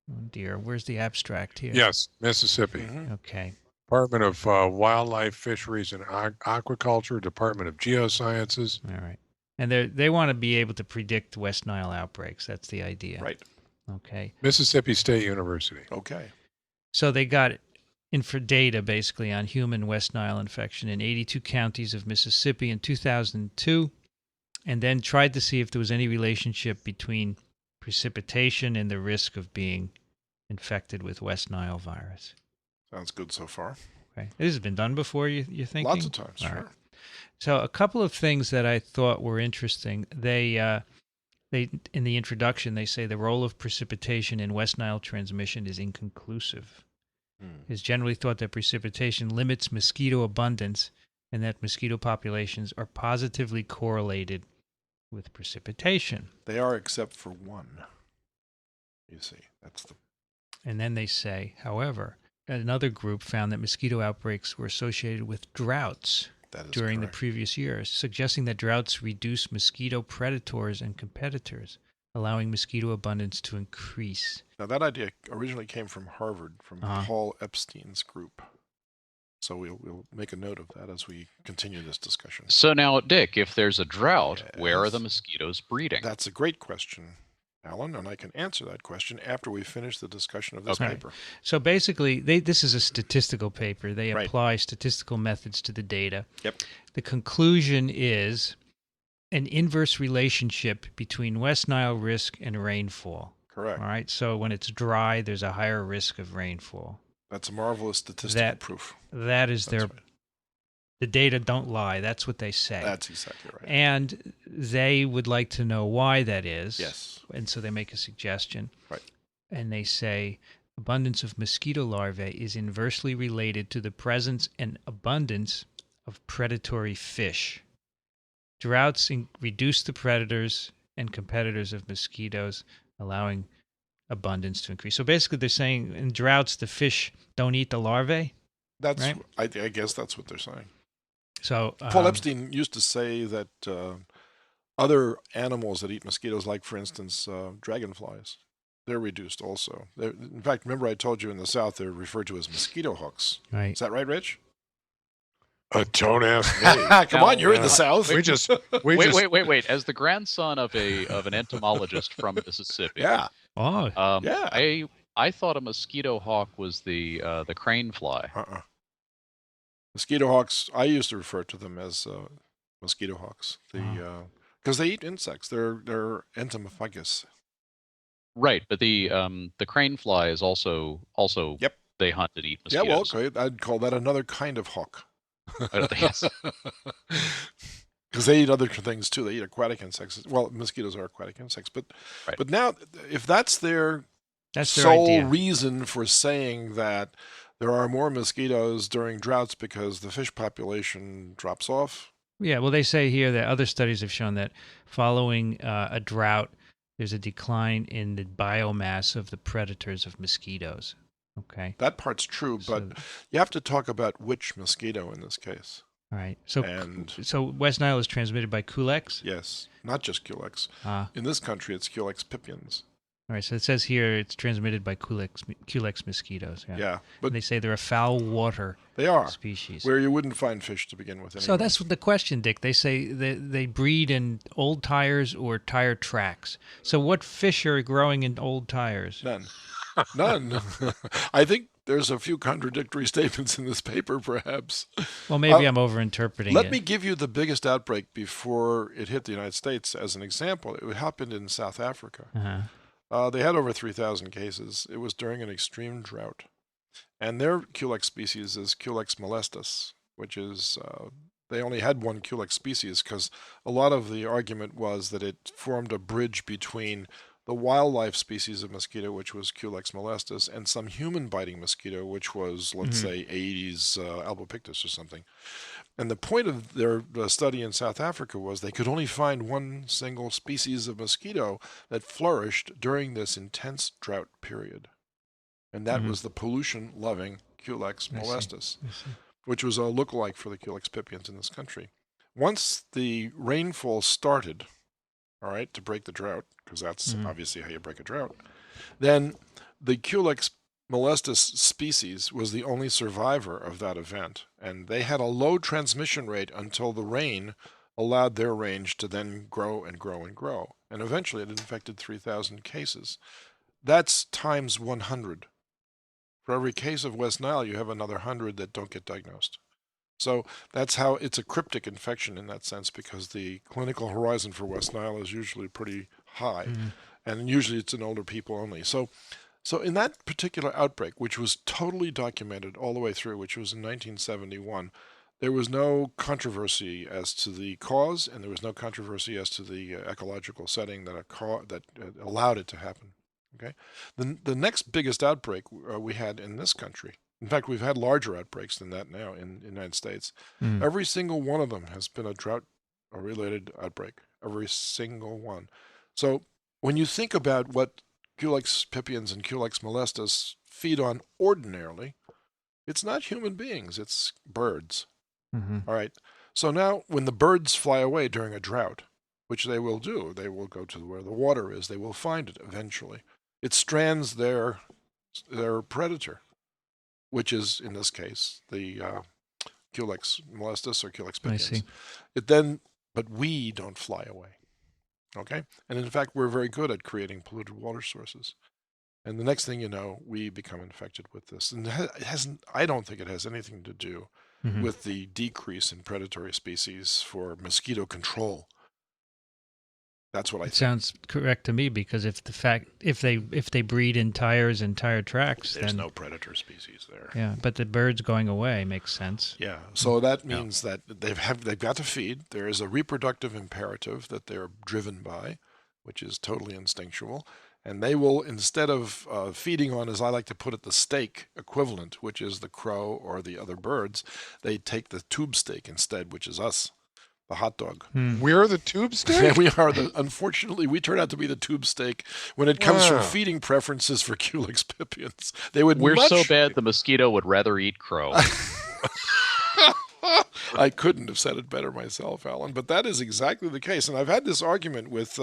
Oh dear, where's the abstract here? Yes, Mississippi. Mm-hmm. Okay. Department of Wildlife, Fisheries, and Aquaculture, Department of Geosciences. All right. And they want to be able to predict West Nile outbreaks. That's the idea. Right. Okay. Mississippi State University. Okay. So they got data basically on human West Nile infection in 82 counties of Mississippi in 2002, and then tried to see if there was any relationship between precipitation and the risk of being infected with West Nile virus. Sounds good so far. Okay. This has been done before, you think? Lots of times, All sure. Right. So a couple of things that I thought were interesting. They in the introduction, they say the role of precipitation in West Nile transmission is inconclusive. It's generally thought that precipitation limits mosquito abundance and that mosquito populations are positively correlated with precipitation. They are, except for one. You see, that's the... And then they say, however, another group found that mosquito outbreaks were associated with droughts during the previous years, suggesting that droughts reduce mosquito predators and competitors, allowing mosquito abundance to increase. Now, that idea originally came from Harvard, from Paul Epstein's group. So we'll make a note of that as we continue this discussion. So now, Dick, if there's a drought, where are the mosquitoes breeding? That's a great question. Alan, and I can answer that question after we finish the discussion of this paper. So basically, this is a statistical paper. They apply statistical methods to the data. Yep. The conclusion is an inverse relationship between West Nile risk and rainfall. Correct. All right. So when it's dry, there's a higher risk of rainfall. That's a marvelous statistical proof. That is their... Right. The data don't lie. That's what they say. That's exactly right. And they would like to know why that is. Yes. And so they make a suggestion. Right. And they say abundance of mosquito larvae is inversely related to the presence and abundance of predatory fish. Droughts reduce the predators and competitors of mosquitoes, allowing abundance to increase. So basically they're saying in droughts, the fish don't eat the larvae. That's right? I guess that's what they're saying. So Paul Epstein used to say that other animals that eat mosquitoes, like, for instance, dragonflies, they're reduced also. In fact, remember I told you in the South they're referred to as mosquito hooks. Right. Is that right, Rich? Don't ask me. Come on, you're in the South. Wait. As the grandson of an entomologist from Mississippi. Yeah. Yeah. I thought a mosquito hawk was the crane fly. Mosquito hawks, I used to refer to them as mosquito hawks. Because they eat insects. They're entomophagous. Right, but the crane fly is also yep. They hunt and eat mosquitoes. Yeah, well, okay. I'd call that another kind of hawk. Yes. Because they eat other things too. They eat aquatic insects. Well, mosquitoes are aquatic insects, but now if that's their sole reason for saying that there are more mosquitoes during droughts because the fish population drops off. Yeah, well, they say here that other studies have shown that following a drought, there's a decline in the biomass of the predators of mosquitoes. Okay. That part's true, but you have to talk about which mosquito in this case. All right. So West Nile is transmitted by Culex? Yes, not just Culex. In this country, it's Culex pipiens. All right, so it says here it's transmitted by Culex mosquitoes. Yeah, but and they say they're a foul water species. Where you wouldn't find fish to begin with. Anyway. So that's the question, Dick. They say they breed in old tires or tire tracks. So what fish are growing in old tires? None. I think there's a few contradictory statements in this paper, perhaps. Well, maybe I'm overinterpreting it. Let me give you the biggest outbreak before it hit the United States as an example. It happened in South Africa. They had over 3,000 cases. It was during an extreme drought. And their Culex species is Culex molestus, which is, they only had one Culex species because a lot of the argument was that it formed a bridge between the wildlife species of mosquito, which was Culex molestus, and some human-biting mosquito, which was, let's say, Aedes albopictus or something. And the point of their study in South Africa was they could only find one single species of mosquito that flourished during this intense drought period. And that was the pollution-loving Culex molestus, which was a lookalike for the Culex pipiens in this country. Once the rainfall started, all right, to break the drought, because that's obviously how you break a drought, then the Culex molestus species was the only survivor of that event, and they had a low transmission rate until the rain allowed their range to then grow and grow and grow, and eventually it infected 3,000 cases. That's times 100. For every case of West Nile, you have another 100 that don't get diagnosed. So that's how it's a cryptic infection in that sense, because the clinical horizon for West Nile is usually pretty high, and usually it's in older people only. So in that particular outbreak, which was totally documented all the way through, which was in 1971, there was no controversy as to the cause, and there was no controversy as to the ecological setting that allowed it to happen. Okay, the next biggest outbreak we had in this country. In fact, we've had larger outbreaks than that now in the United States. Every single one of them has been a drought-related outbreak. Every single one. So when you think about what Culex pipiens and Culex molestus feed on ordinarily, it's not human beings, it's birds. All right. So now when the birds fly away during a drought, which they will do, they will go to where the water is, they will find it eventually. It strands their predator, which is, in this case, the Culex molestus or Culex pipiens. I see. But we don't fly away. Okay? And in fact, we're very good at creating polluted water sources. And the next thing you know, we become infected with this. And it hasn't, I don't think it has anything to do with the decrease in predatory species for mosquito control. That's what I think. Sounds correct to me, because if they breed in tires and tire tracks, there's then no predator species there. Yeah, but the birds going away makes sense. Yeah, so that means that they've got to feed. There is a reproductive imperative that they're driven by, which is totally instinctual. And they will, instead of feeding on, as I like to put it, the steak equivalent, which is the crow or the other birds, they take the tube steak instead, which is us. The hot dog. We're the tube steak? Yeah, we are unfortunately, we turn out to be the tube steak when it comes from feeding preferences for Culex pipiens. We're so bad the mosquito would rather eat crow. I couldn't have said it better myself, Alan, but that is exactly the case. And I've had this argument with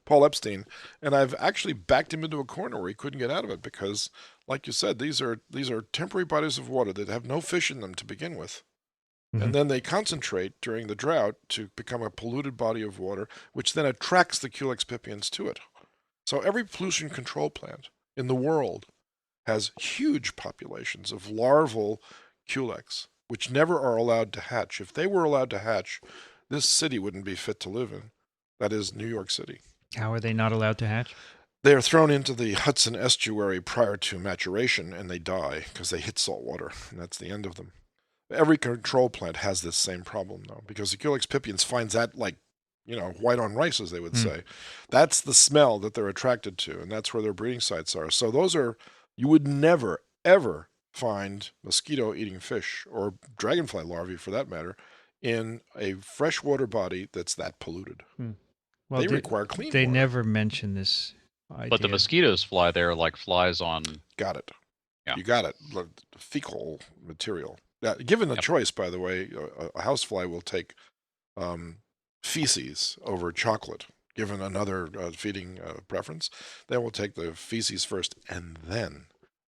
Paul Epstein, and I've actually backed him into a corner where he couldn't get out of it because, like you said, these are temporary bodies of water that have no fish in them to begin with. And then they concentrate during the drought to become a polluted body of water, which then attracts the Culex pipiens to it. So every pollution control plant in the world has huge populations of larval Culex, which never are allowed to hatch. If they were allowed to hatch, this city wouldn't be fit to live in. That is New York City. How are they not allowed to hatch? They are thrown into the Hudson estuary prior to maturation, and they die because they hit salt water, and that's the end of them. Every control plant has this same problem, though, because the Culex pipiens finds that like, white on rice, as they would say. That's the smell that they're attracted to, and that's where their breeding sites are. So you would never, ever find mosquito-eating fish, or dragonfly larvae for that matter, in a freshwater body that's that polluted. Well, they require clean water. They never mention this idea. But the mosquitoes fly there like flies on... Got it. Yeah. You got it. Fecal material. Now, given the choice, by the way, a housefly will take feces over chocolate. Given another feeding preference, they will take the feces first, and then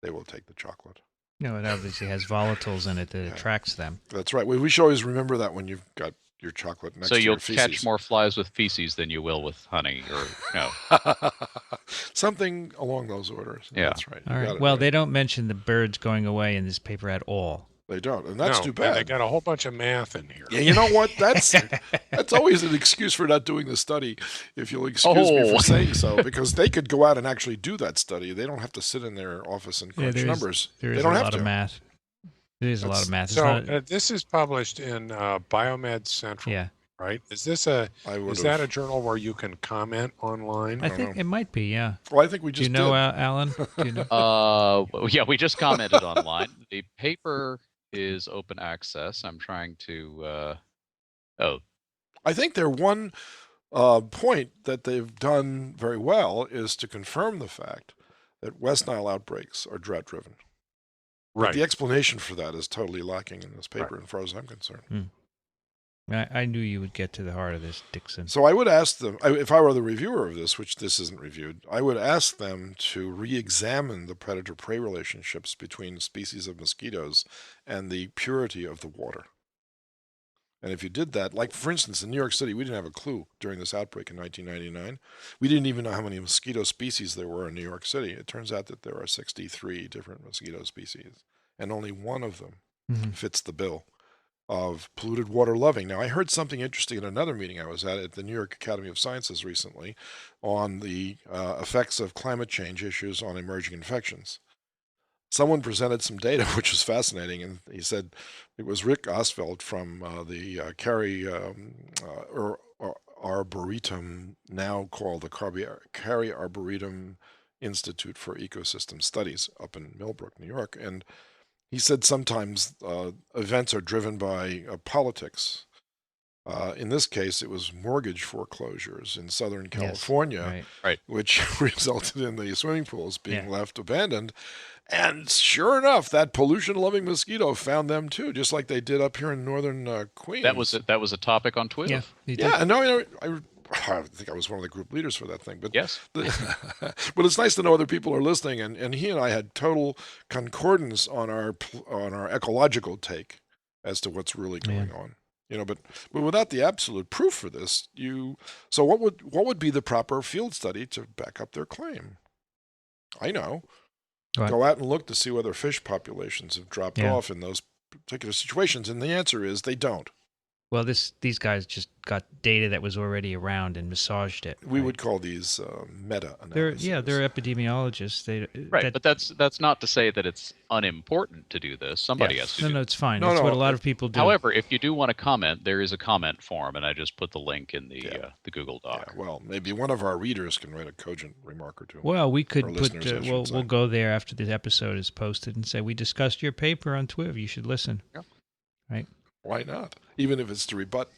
they will take the chocolate. No, it obviously has volatiles in it that attracts them. That's right. We should always remember that when you've got your chocolate next to your feces. So you'll catch more flies with feces than you will with honey, or something along those orders. Yeah, that's right. All right. Well, they don't mention the birds going away in this paper at all. They don't, and that's too bad. They got a whole bunch of math in here. Yeah, you know what? That's always an excuse for not doing the study, if you'll excuse me for saying so, because they could go out and actually do that study. They don't have to sit in their office and crunch numbers. There is a lot of math. There is a lot of math. So this is published in Biomed Central. Yeah. Right? Is that a journal where you can comment online? I think it might be, yeah. Well, I think we just Do you know, Alan? Do you know? Yeah, we just commented online. The paper is open access. I'm trying to... I think their one point that they've done very well is to confirm the fact that West Nile outbreaks are drought-driven. Right. But the explanation for that is totally lacking in this paper, as far as I'm concerned. I knew you would get to the heart of this, Dickson. So I would ask them, if I were the reviewer of this, which this isn't reviewed, I would ask them to re-examine the predator-prey relationships between species of mosquitoes and the purity of the water. And if you did that, like for instance, in New York City, we didn't have a clue during this outbreak in 1999. We didn't even know how many mosquito species there were in New York City. It turns out that there are 63 different mosquito species, and only one of them fits the bill of polluted water loving. Now, I heard something interesting in another meeting I was at the New York Academy of Sciences recently on the effects of climate change issues on emerging infections. Someone presented some data which was fascinating, and he said it was Rick Osfeld from the Cary Arboretum, now called the Cary Arboretum Institute for Ecosystem Studies up in Millbrook, New York, and he said sometimes events are driven by politics. In this case, it was mortgage foreclosures in Southern California, which resulted in the swimming pools being left abandoned. And sure enough, that pollution-loving mosquito found them too, just like they did up here in northern Queens. That was a topic on TWiV. Yeah, no, I think I was one of the group leaders for that thing. But yes. But it's nice to know other people are listening, and he and I had total concordance on our ecological take as to what's really going on. But without the absolute proof for this, so what would be the proper field study to back up their claim? I know. Right. Go out and look to see whether fish populations have dropped off in those particular situations, and the answer is they don't. Well, these guys just got data that was already around and massaged it. We would call these meta-analyses. They're epidemiologists. But that's not to say that it's unimportant to do this. Somebody has to do it. No, it's fine. That's what a lot of people do. However, if you do want to comment, there is a comment form, and I just put the link in the Google Doc. Yeah, well, maybe one of our readers can write a cogent remark or two. Well, we could we'll go there after the episode is posted and say, we discussed your paper on TWiV. You should listen. Yeah. Right? Why not? Even if it's to rebut.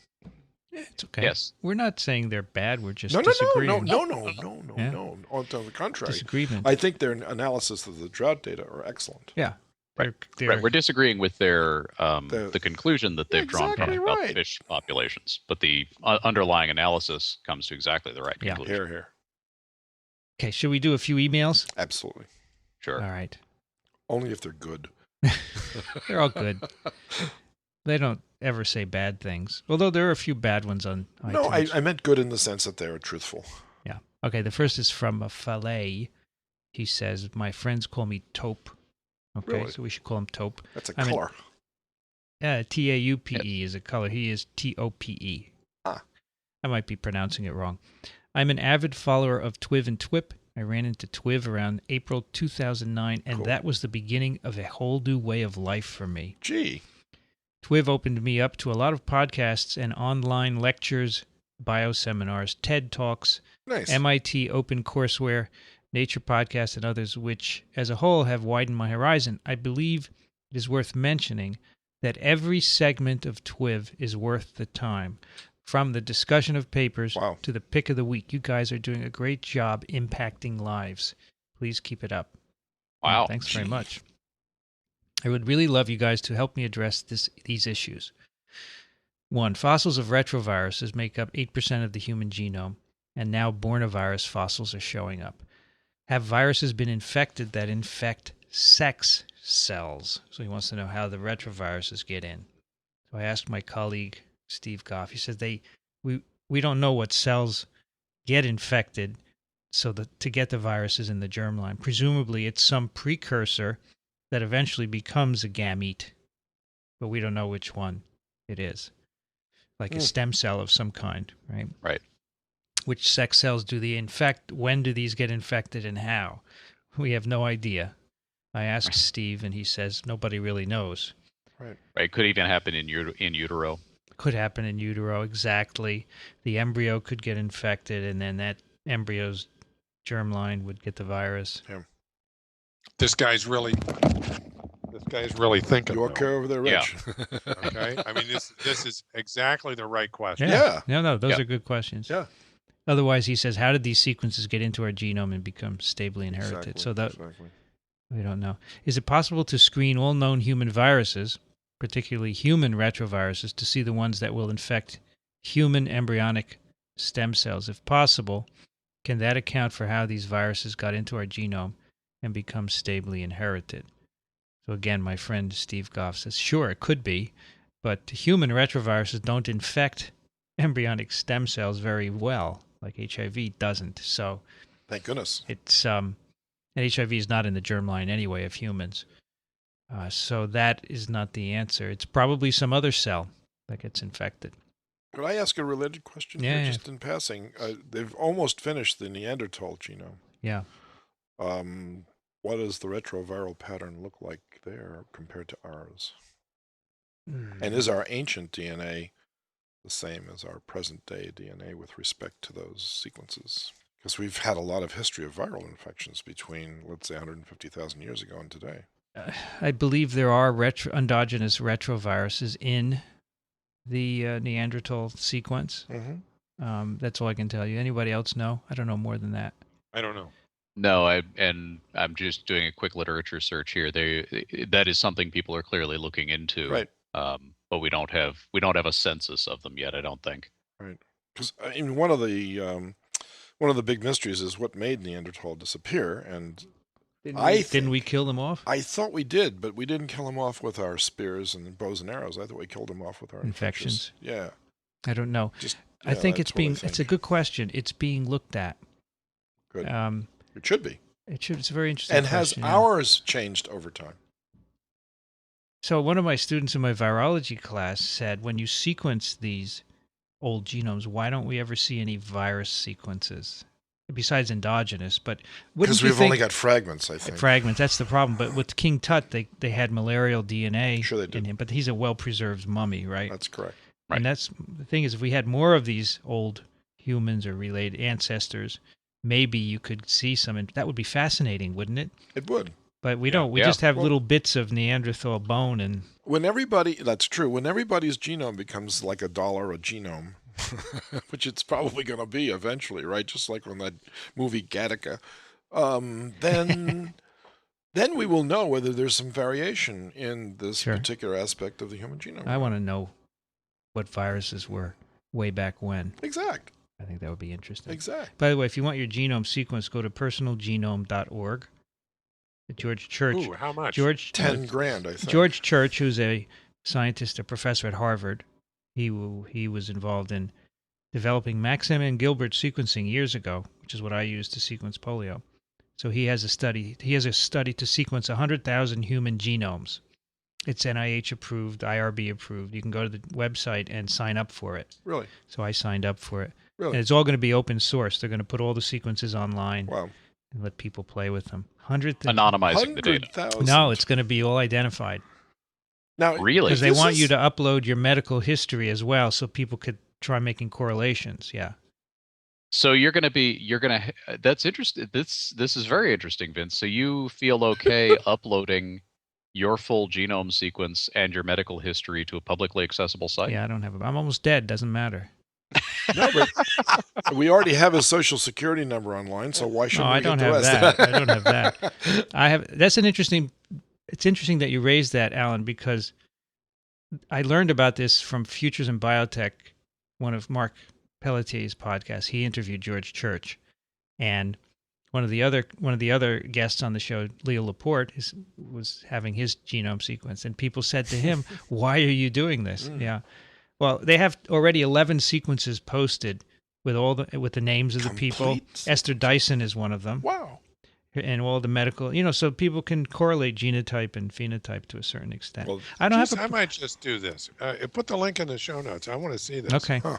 Yeah, it's okay. Yes. We're not saying they're bad. We're just disagreeing. No. On the contrary. Disagreement. I think their analysis of the drought data are excellent. Yeah. Right. We're disagreeing with their the conclusion that they've drawn from about fish populations, but the underlying analysis comes to exactly the right conclusion. Here. Okay, should we do a few emails? Absolutely. Sure. All right. Only if they're good. They're all good. They don't ever say bad things, although there are a few bad ones on iTunes. No, I meant good in the sense that they are truthful. Yeah. Okay, the first is from a Fallet. He says, my friends call me Taupe. Okay, really? So we should call him Taupe. That's a color. Taupe is a color. He is Tope. Ah. I might be pronouncing it wrong. I'm an avid follower of TWiV and TWIP. I ran into TWiV around April 2009, and that was the beginning of a whole new way of life for me. Gee. TWiV opened me up to a lot of podcasts and online lectures, bioseminars, TED Talks, nice. MIT OpenCourseWare, Nature Podcast, and others, which as a whole have widened my horizon. I believe it is worth mentioning that every segment of TWiV is worth the time. From the discussion of papers to the pick of the week, you guys are doing a great job impacting lives. Please keep it up. Wow. Thanks very much. I would really love you guys to help me address these issues. 1. Fossils of retroviruses make up 8% of the human genome, and now bornavirus fossils are showing up. Have viruses been infected that infect sex cells? So he wants to know how the retroviruses get in. So I asked my colleague, Steve Goff. He says we don't know what cells get infected to get the viruses in the germline. Presumably it's some precursor that eventually becomes a gamete, but we don't know which one it is. Like a stem cell of some kind, right? Right. Which sex cells do they infect? When do these get infected and how? We have no idea. I asked Steve, and he says nobody really knows. Right. It could even happen in utero. Could happen in utero, exactly. The embryo could get infected, and then that embryo's germline would get the virus. Yeah. This guy's really thinking. York over there, Rich. Yeah. Okay. I mean, this is exactly the right question. Yeah. No, those are good questions. Yeah. Otherwise, he says, how did these sequences get into our genome and become stably inherited? Exactly. We don't know. Is it possible to screen all known human viruses, particularly human retroviruses, to see the ones that will infect human embryonic stem cells? If possible, can that account for how these viruses got into our genome and become stably inherited? So again, my friend Steve Goff says, sure, it could be, but human retroviruses don't infect embryonic stem cells very well, like HIV doesn't. So thank goodness. It's and HIV is not in the germline anyway of humans. So that is not the answer. It's probably some other cell that gets infected. Could I ask a related question here, just in passing? They've almost finished the Neanderthal genome. Yeah. What does the retroviral pattern look like there compared to ours? And is our ancient DNA the same as our present-day DNA with respect to those sequences? Because we've had a lot of history of viral infections between, let's say, 150,000 years ago and today. I believe there are endogenous retroviruses in the Neanderthal sequence. Mm-hmm. That's all I can tell you. Anybody else know? I don't know more than that. I don't know. No, I'm just doing a quick literature search here. That is something people are clearly looking into. Right. But we don't have a census of them yet, I don't think. Right. Because one of the big mysteries is what made Neanderthal disappear, and Didn't we kill them off? I thought we did, but we didn't kill them off with our spears and bows and arrows. I thought we killed them off with our infections. Yeah. I don't know. I think it's a good question. It's being looked at. Good. It should be. It's a very interesting And question. has ours changed over time? So one of my students in my virology class said, when you sequence these old genomes, why don't we ever see any virus sequences? Besides endogenous, but because we've only got fragments, I think. Fragments, that's the problem. But with King Tut, they had malarial DNA in him, but he's a well-preserved mummy, right? That's correct. Right. And that's the thing is, if we had more of these old humans or related ancestors, maybe you could see some. That would be fascinating, wouldn't it? It would. But we don't. We just have little bits of Neanderthal bone, and that's true. When everybody's genome becomes like $1 a genome. Which it's probably going to be eventually, right? Just like on that movie Gattaca. Then we will know whether there's some variation in this particular aspect of the human genome. I want to know what viruses were way back when. Exact. I think that would be interesting. Exact. By the way, if you want your genome sequence, go to personalgenome.org. George Church. Ooh, how much? $10,000, I think. George Church, who's a scientist, a professor at Harvard, he was involved in developing Maxim and Gilbert sequencing years ago, which is what I used to sequence polio. So he has a study to sequence 100,000 human genomes. It's NIH approved, IRB approved. You can go to the website and sign up for it. Really? So I signed up for it. Really? And it's all going to be open source. They're going to put all the sequences online. Wow. And let people play with them. Anonymizing the data. No, it's going to be all identified. Now, really? Because they want you to upload your medical history as well, so people could try making correlations. Yeah. So that's interesting. This is very interesting, Vince. So you feel okay uploading your full genome sequence and your medical history to a publicly accessible site? Yeah, I'm almost dead. Doesn't matter. No, but we already have his social security number online, so why shouldn't we get the rest? I don't have that. That's an interesting. It's interesting that you raised that, Alan, because I learned about this from Futures in Biotech, one of Mark Pelletier's podcasts. He interviewed George Church, and one of the other guests on the show, Leo Laporte, was having his genome sequence, and people said to him, "Why are you doing this?" Yeah, well, they have already 11 sequences posted with the names of the people. Esther Dyson is one of them. Wow. And all the medical, so people can correlate genotype and phenotype to a certain extent. Well, I might just do this. Put the link in the show notes. I want to see this. Okay. Huh.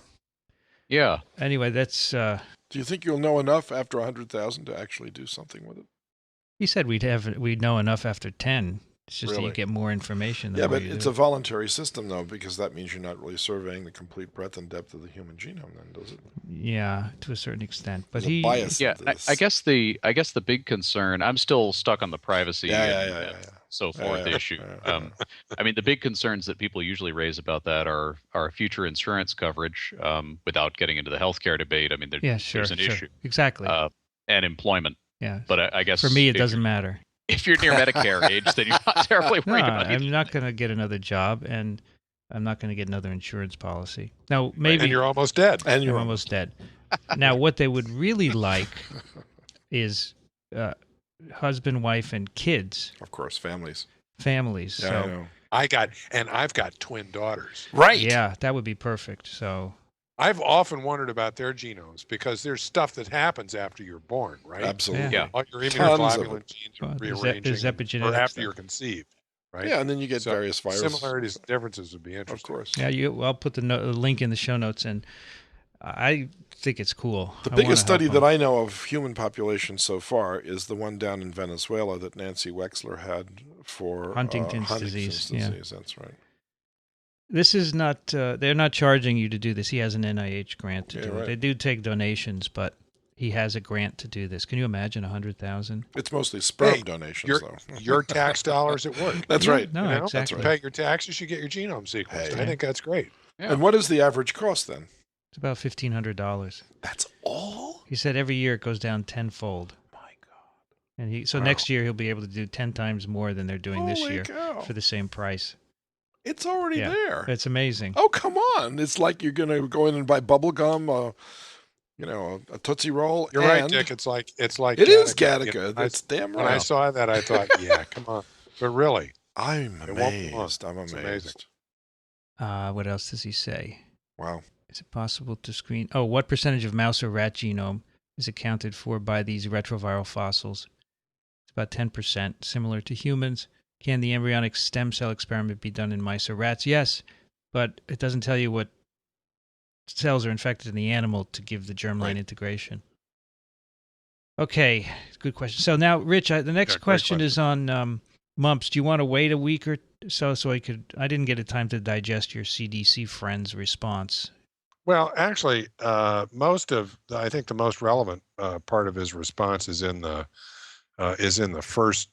Yeah. Anyway, that's. Do you think you'll know enough after 100,000 to actually do something with it? He said we'd know enough after 10. It's just that you get more information. Yeah, but it's a voluntary system, though, because that means you're not really surveying the complete breadth and depth of the human genome, then, does it? Yeah, to a certain extent. But bias. Yeah, I guess the big concern. I'm still stuck on the privacy and so forth issue. I mean, the big concerns that people usually raise about that are future insurance coverage, without getting into the healthcare debate. I mean, there's an issue exactly, and employment. Yeah, but I guess for me it doesn't matter. If you're near Medicare age, then you're not terribly worried about it. I'm not going to get another job, and I'm not going to get another insurance policy. Now, maybe... And you're almost dead. And you're almost dead. Now, what they would really like is husband, wife, and kids. Of course, families. Families. Yeah, so, I know. I've got twin daughters. Right. Yeah, that would be perfect. So... I've often wondered about their genomes because there's stuff that happens after you're born, right? Absolutely. Yeah. All your immunoglobulin genes are rearranging there's epigenetic or after stuff. you're conceived, right? Yeah, and then you get various viruses. Similarities and differences would be interesting. Of course. Yeah, I'll put the link in the show notes, and I think it's cool. The biggest study that I know of human population so far is the one down in Venezuela that Nancy Wexler had for Huntington's disease. Yeah. That's right. This is not, they're not charging you to do this. He has an NIH grant to do right. it. They do take donations, but he has a grant to do this. Can you imagine 100,000? It's mostly sperm donations, though. Your tax dollars at work. That's right. No, exactly. You pay your taxes, you get your genome sequenced. I think that's great. Yeah. And what is the average cost then? It's about $1,500. That's all? He said every year it goes down tenfold. My God. And next year he'll be able to do 10 times more than they're doing this year for the same price. It's already there. It's amazing. Oh, come on. It's like you're going to go in and buy bubble gum, a Tootsie Roll. You're right, Dick. It's like it Gattaca. Is Gattaca. That's damn right. When I saw that, I thought, yeah, come on. But really, I'm amazed. I'm amazing. amazed. What else does he say? Wow. Is it possible to screen? Oh, what percentage of mouse or rat genome is accounted for by these retroviral fossils? It's about 10%, similar to humans. Can the embryonic stem cell experiment be done in mice or rats? Yes, but it doesn't tell you what cells are infected in the animal to give the germline integration. Okay, good question. So now, Rich, the next question is on mumps. Do you want to wait a week or so I didn't get a time to digest your CDC friend's response. Well, actually, I think the most relevant part of his response is in the first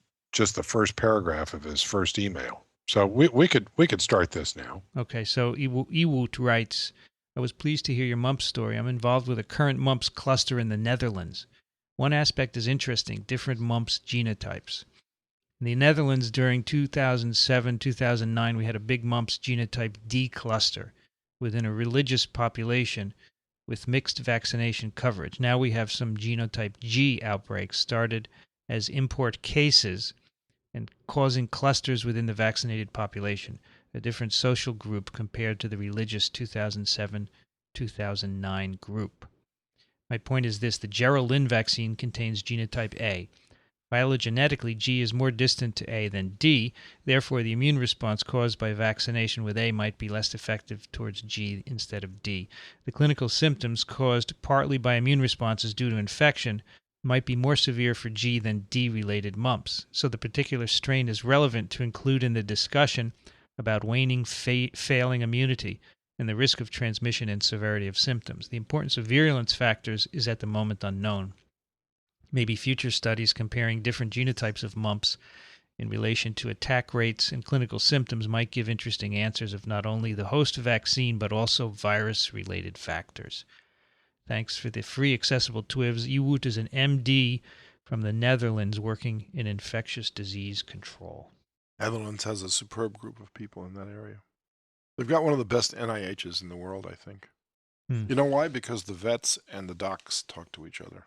paragraph of his first email. So we could start this now. Okay, so Ewoot writes, I was pleased to hear your mumps story. I'm involved with a current mumps cluster in the Netherlands. One aspect is interesting, different mumps genotypes. In the Netherlands during 2007-2009, we had a big mumps genotype D cluster within a religious population with mixed vaccination coverage. Now we have some genotype G outbreaks started as import cases and causing clusters within the vaccinated population, a different social group compared to the religious 2007-2009 group. My point is this, the Gerald-Lynn vaccine contains genotype A. Phylogenetically, G is more distant to A than D. Therefore, the immune response caused by vaccination with A might be less effective towards G instead of D. The clinical symptoms caused partly by immune responses due to infection might be more severe for G than D-related mumps. So the particular strain is relevant to include in the discussion about waning, failing immunity and the risk of transmission and severity of symptoms. The importance of virulence factors is at the moment unknown. Maybe future studies comparing different genotypes of mumps in relation to attack rates and clinical symptoms might give interesting answers of not only the host vaccine but also virus-related factors. Thanks for the free accessible TWiVs. Ewoot is an MD from the Netherlands working in infectious disease control. Netherlands has a superb group of people in that area. They've got one of the best NIHs in the world, I think. You know why? Because the vets and the docs talk to each other.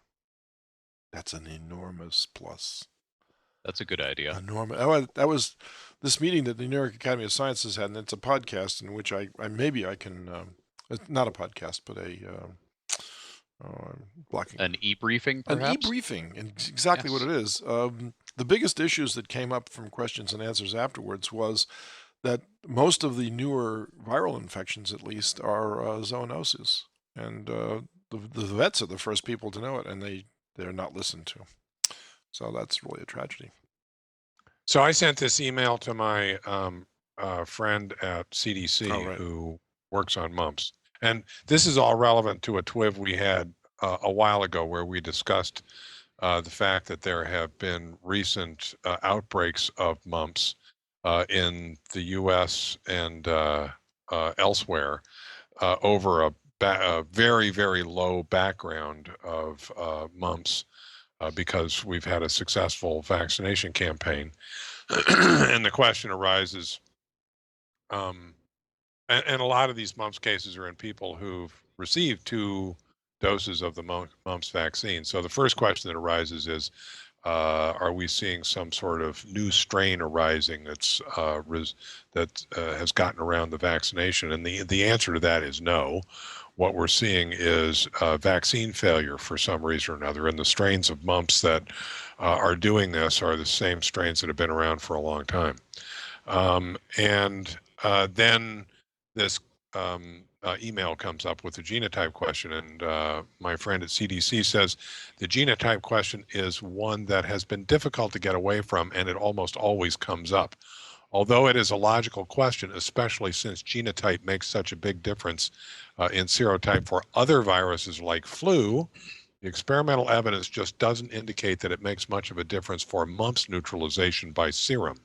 That's an enormous plus. That's a good idea. Enormous. That was this meeting that the New York Academy of Sciences had, and it's a podcast in which I can, not a podcast, but an e-briefing, perhaps? An e-briefing, and exactly what it is. The biggest issues that came up from questions and answers afterwards was that most of the newer viral infections, at least, are zoonoses. And the vets are the first people to know it, and they're not listened to. So that's really a tragedy. So I sent this email to my friend at CDC who works on mumps. And this is all relevant to a TWiV we had a while ago where we discussed the fact that there have been recent outbreaks of mumps in the U.S. and elsewhere over a very, very low background of mumps because we've had a successful vaccination campaign. And the question arises, and a lot of these mumps cases are in people who've received 2 doses of the mumps vaccine. So the first question that arises is, are we seeing some sort of new strain arising that has gotten around the vaccination? And the answer to that is no. What we're seeing is vaccine failure for some reason or another, and the strains of mumps that are doing this are the same strains that have been around for a long time. Then this email comes up with the genotype question, and my friend at CDC says the genotype question is one that has been difficult to get away from, and it almost always comes up. Although it is a logical question, especially since genotype makes such a big difference in serotype for other viruses like flu, the experimental evidence just doesn't indicate that it makes much of a difference for mumps neutralization by serum.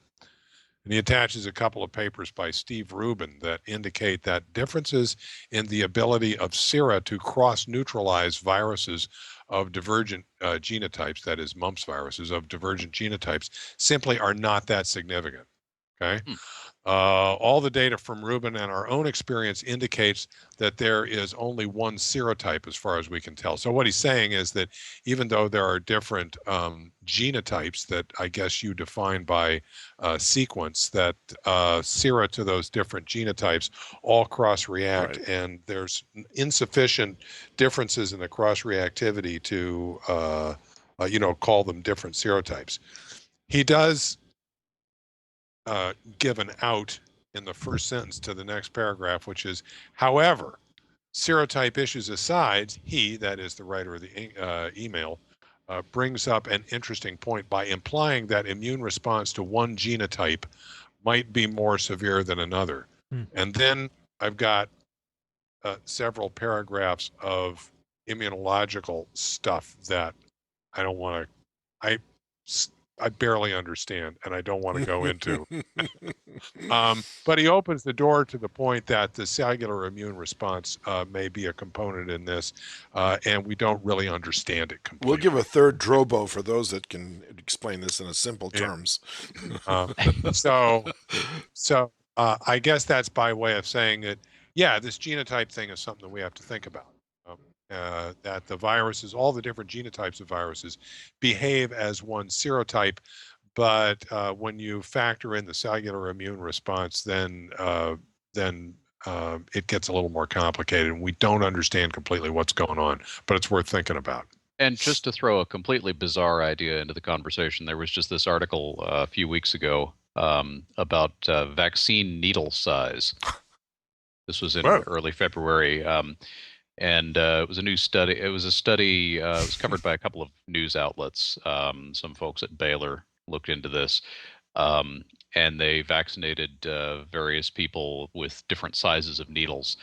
And he attaches a couple of papers by Steve Rubin that indicate that differences in the ability of sera to cross-neutralize viruses of divergent genotypes, that is mumps viruses of divergent genotypes, simply are not that significant. Okay. All the data from Ruben and our own experience indicates that there is only one serotype as far as we can tell. So what he's saying is that even though there are different genotypes that I guess you define by sequence, that sera to those different genotypes all cross-react, right. And there's insufficient differences in the cross-reactivity to call them different serotypes. He does give an out in the first sentence to the next paragraph, which is, however, serotype issues aside, he, that is the writer of the email, brings up an interesting point by implying that immune response to one genotype might be more severe than another. And then I've got several paragraphs of immunological stuff that I don't want to, I barely understand, and I don't want to go into. But he opens the door to the point that the cellular immune response may be a component in this, and we don't really understand it completely. We'll give a third Drobo for those that can explain this in a simple terms. So I guess that's by way of saying that, yeah, this genotype thing is something that we have to think about. That the viruses, all the different genotypes of viruses, behave as one serotype, but when you factor in the cellular immune response, then it gets a little more complicated, and we don't understand completely what's going on. But it's worth thinking about. And just to throw a completely bizarre idea into the conversation, there was just this article a few weeks ago about vaccine needle size. This was in early February. And it was a new study. It was a study. It was covered by a couple of news outlets. Some folks at Baylor looked into this, and they vaccinated various people with different sizes of needles,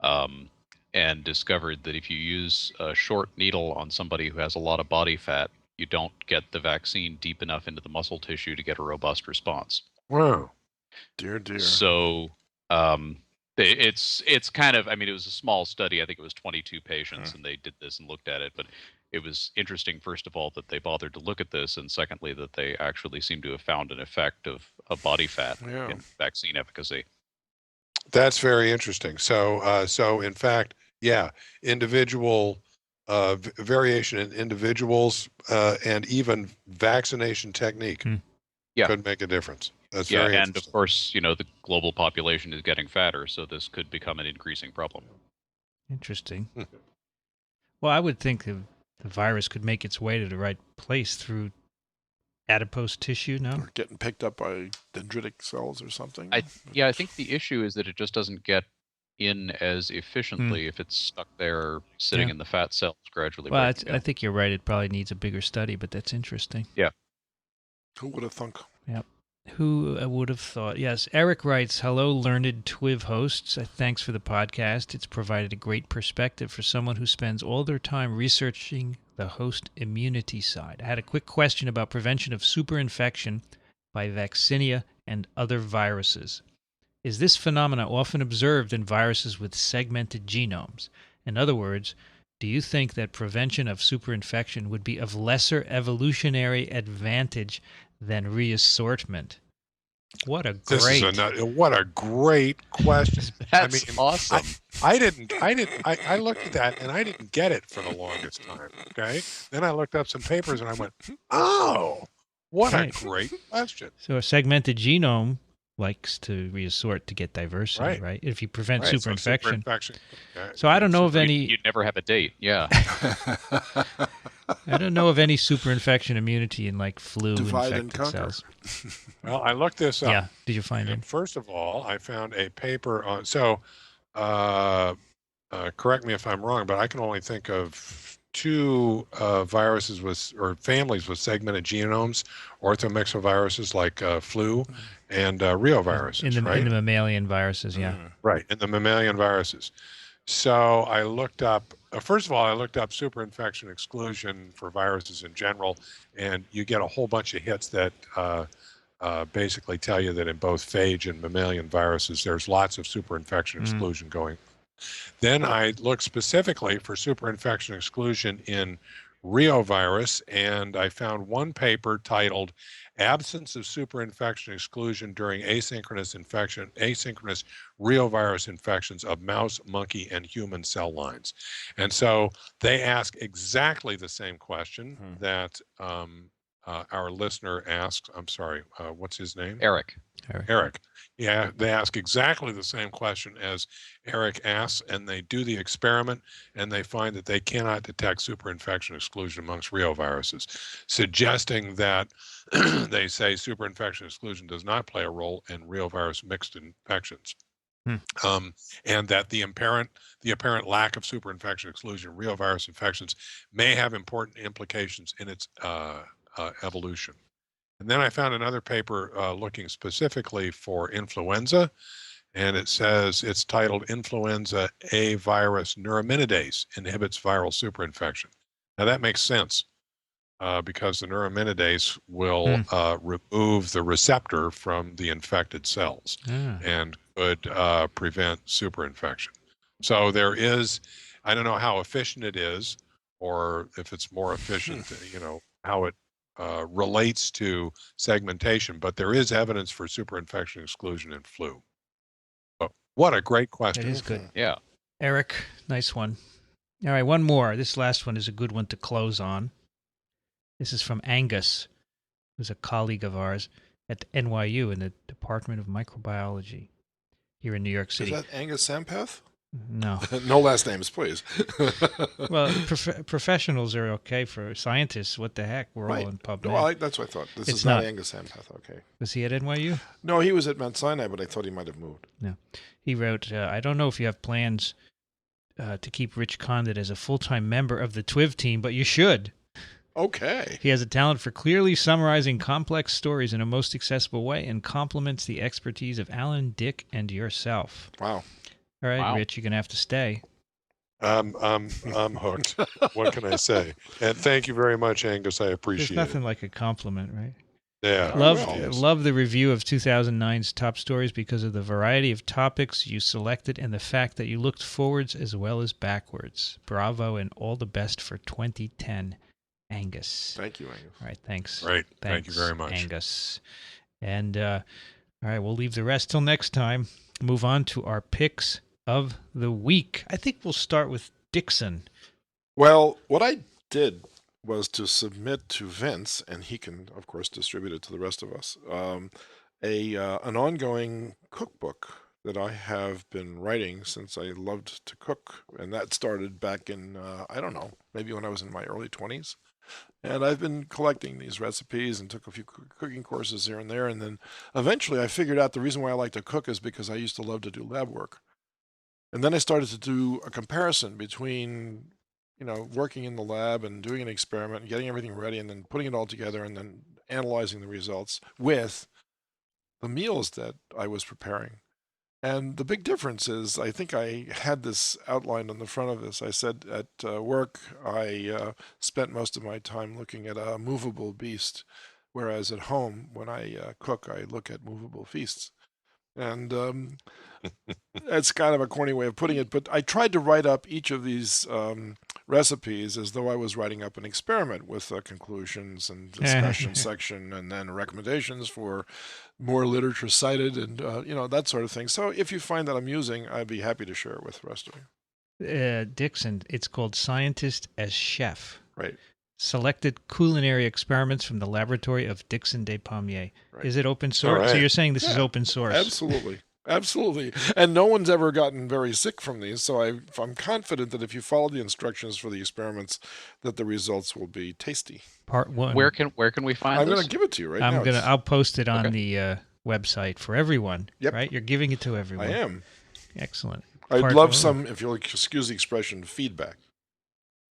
and discovered that if you use a short needle on somebody who has a lot of body fat, you don't get the vaccine deep enough into the muscle tissue to get a robust response. Wow. Dear. So it's kind of, I mean, it was a small study. I think it was 22 patients, and they did this and looked at it. But it was interesting, first of all, that they bothered to look at this, and secondly, that they actually seem to have found an effect of body fat in vaccine efficacy. That's very interesting. So in fact, yeah, individual variation in individuals and even vaccination technique could make a difference. That's very interesting. And of course, the global population is getting fatter, so this could become an increasing problem. Interesting. Well, I would think the virus could make its way to the right place through adipose tissue, no? Or getting picked up by dendritic cells or something. I think the issue is that it just doesn't get in as efficiently if it's stuck there sitting in the fat cells gradually. Well, I think you're right. It probably needs a bigger study, but that's interesting. Yeah. Who would have thunk? Yep. Who would have thought? Yes. Eric writes, hello, learned TWiV hosts. Thanks for the podcast. It's provided a great perspective for someone who spends all their time researching the host immunity side. I had a quick question about prevention of superinfection by vaccinia and other viruses. Is this phenomena often observed in viruses with segmented genomes? In other words, do you think that prevention of superinfection would be of lesser evolutionary advantage than reassortment? What a great question. That's awesome. I looked at that and I didn't get it for the longest time. Okay. Then I looked up some papers and I went, oh, what a great question. So a segmented genome likes to reassort to get diversity, right? If you prevent superinfection. So I don't know of any... You'd never have a date, yeah. I don't know of any superinfection immunity in like flu infected cells. Well, I looked this up. Yeah, did you find it? First of all, I found a paper on... correct me if I'm wrong, but I can only think of two viruses or families with segmented genomes, orthomyxoviruses like flu and reoviruses, in the mammalian viruses, yeah. Right, in the mammalian viruses. So I looked up, first of all, I looked up superinfection exclusion for viruses in general, and you get a whole bunch of hits that basically tell you that in both phage and mammalian viruses, there's lots of superinfection exclusion going. Then I looked specifically for superinfection exclusion in reovirus, and I found one paper titled absence of superinfection exclusion during asynchronous reovirus infections of mouse, monkey, and human cell lines. And so they ask exactly the same question that our listener asked. I'm sorry, what's his name? Eric. Yeah, they ask exactly the same question as Eric asks, and they do the experiment, and they find that they cannot detect superinfection exclusion amongst reoviruses, suggesting that they say superinfection exclusion does not play a role in reovirus mixed infections. And that the apparent lack of superinfection exclusion in reovirus infections may have important implications in its evolution. And then I found another paper looking specifically for influenza, and it says it's titled Influenza A virus neuraminidase inhibits viral superinfection. Now that makes sense because the neuraminidase will remove the receptor from the infected cells and could prevent superinfection. So there is, I don't know how efficient it is, or if it's more efficient, how it relates to segmentation, but there is evidence for superinfection exclusion in flu. But what a great question. It is good. Yeah. Eric, nice one. All right, one more. This last one is a good one to close on. This is from Angus, who's a colleague of ours at NYU in the Department of Microbiology here in New York City. Is that Angus Sampath? No. No last names, please. Well, professionals are okay. For scientists, what the heck? We're all in PubMed. No, that's what I thought. This is not Angus Sampath. Okay. Was he at NYU? No, he was at Mount Sinai, but I thought he might have moved. No. He wrote, I don't know if you have plans to keep Rich Condit as a full-time member of the TWiV team, but you should. Okay. He has a talent for clearly summarizing complex stories in a most accessible way and complements the expertise of Alan, Dick, and yourself. Wow. All right, Rich, you're going to have to stay. I'm hooked. What can I say? And thank you very much, Angus. I appreciate it. There's nothing like a compliment, right? Yeah. Love the review of 2009's top stories because of the variety of topics you selected and the fact that you looked forwards as well as backwards. Bravo and all the best for 2010, Angus. Thank you, Angus. All right, thanks. Great. Thank you very much, Angus. And all right, we'll leave the rest till next time. Move on to our picks of the week. I think we'll start with Dickson. Well, what I did was to submit to Vince, and he can, of course, distribute it to the rest of us, an ongoing cookbook that I have been writing since I loved to cook, and that started back in, I don't know, maybe when I was in my early 20s. And I've been collecting these recipes and took a few cooking courses here and there, and then eventually I figured out the reason why I like to cook is because I used to love to do lab work. And then I started to do a comparison between, working in the lab and doing an experiment and getting everything ready and then putting it all together and then analyzing the results with the meals that I was preparing. And the big difference is, I think I had this outlined on the front of this. I said at work, I spent most of my time looking at a movable beast, whereas at home, when I cook, I look at movable feasts. And that's kind of a corny way of putting it, but I tried to write up each of these recipes as though I was writing up an experiment with conclusions and discussion section and then recommendations for more literature cited and, that sort of thing. So if you find that amusing, I'd be happy to share it with the rest of you. Dickson, it's called Scientist as Chef. Right. Selected culinary experiments from the laboratory of Dickson Despommier. Right. Is it open source? Right. So you're saying this is open source? Absolutely. Absolutely. And no one's ever gotten very sick from these, so I'm confident that if you follow the instructions for the experiments, that the results will be tasty. Part 1. Where can we find this? I'm going to give it to you right now. I'll post it on the website for everyone. Yep. Right? You're giving it to everyone. I am. Excellent. I'd love some, if you'll excuse the expression, feedback.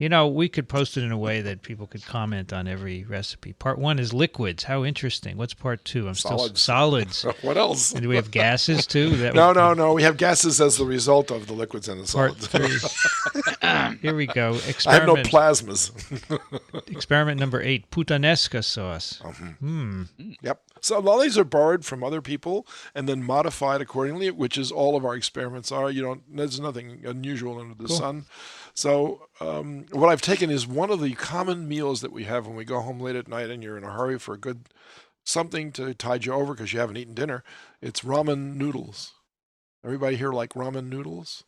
We could post it in a way that people could comment on every recipe. Part 1 is liquids. How interesting. What's part 2? Solids. What else? And do we have gases too? No. We have gases as the result of the liquids and the solids. Part 3. Here we go. I have no plasmas. Experiment number 8, puttanesca sauce. Yep. So a lot of these are borrowed from other people and then modified accordingly, which is all of our experiments are. There's nothing unusual under the sun. So what I've taken is one of the common meals that we have when we go home late at night and you're in a hurry for a good something to tide you over because you haven't eaten dinner. It's ramen noodles. Everybody here like ramen noodles?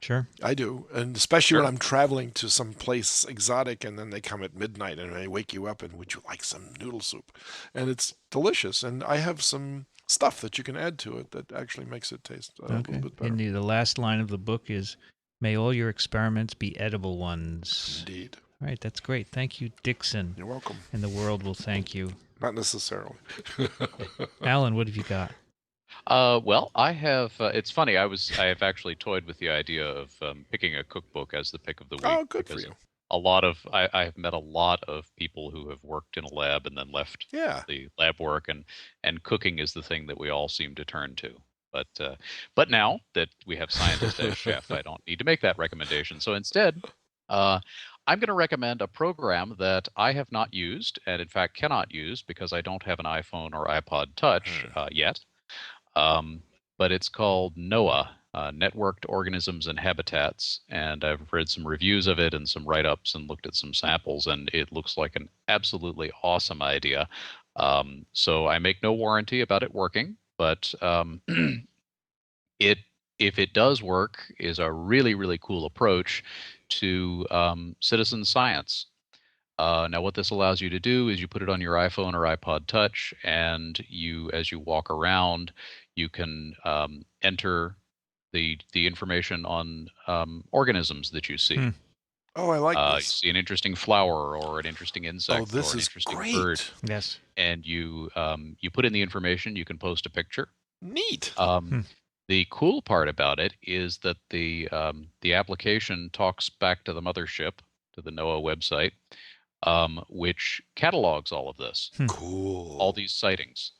Sure. I do. And especially when I'm traveling to some place exotic and then they come at midnight and they wake you up and would you like some noodle soup? And it's delicious. And I have some stuff that you can add to it that actually makes it taste a little bit better. And the last line of the book is, may all your experiments be edible ones. Indeed. All right, that's great. Thank you, Dickson. You're welcome. And the world will thank you. Not necessarily. Alan, what have you got? Well, I have. It's funny. I have actually toyed with the idea of picking a cookbook as the pick of the week. Oh, good for you. I have met a lot of people who have worked in a lab and then left the lab work, and cooking is the thing that we all seem to turn to. But now that we have scientist as chef, I don't need to make that recommendation. So instead, I'm going to recommend a program that I have not used, and in fact cannot use because I don't have an iPhone or iPod Touch yet. But it's called NOAA, Networked Organisms and Habitats, and I've read some reviews of it and some write-ups and looked at some samples, and it looks like an absolutely awesome idea. So I make no warranty about it working, but if it does work, is a really, really cool approach to citizen science. Now, what this allows you to do is you put it on your iPhone or iPod Touch, and as you walk around, you can enter the information on organisms that you see. Oh, I like this. You see an interesting flower or an interesting insect or an interesting bird. Yes. And you put in the information. You can post a picture. Neat. The cool part about it is that the application talks back to the mothership, to the NOAA website, which catalogs all of this. Cool. All these sightings.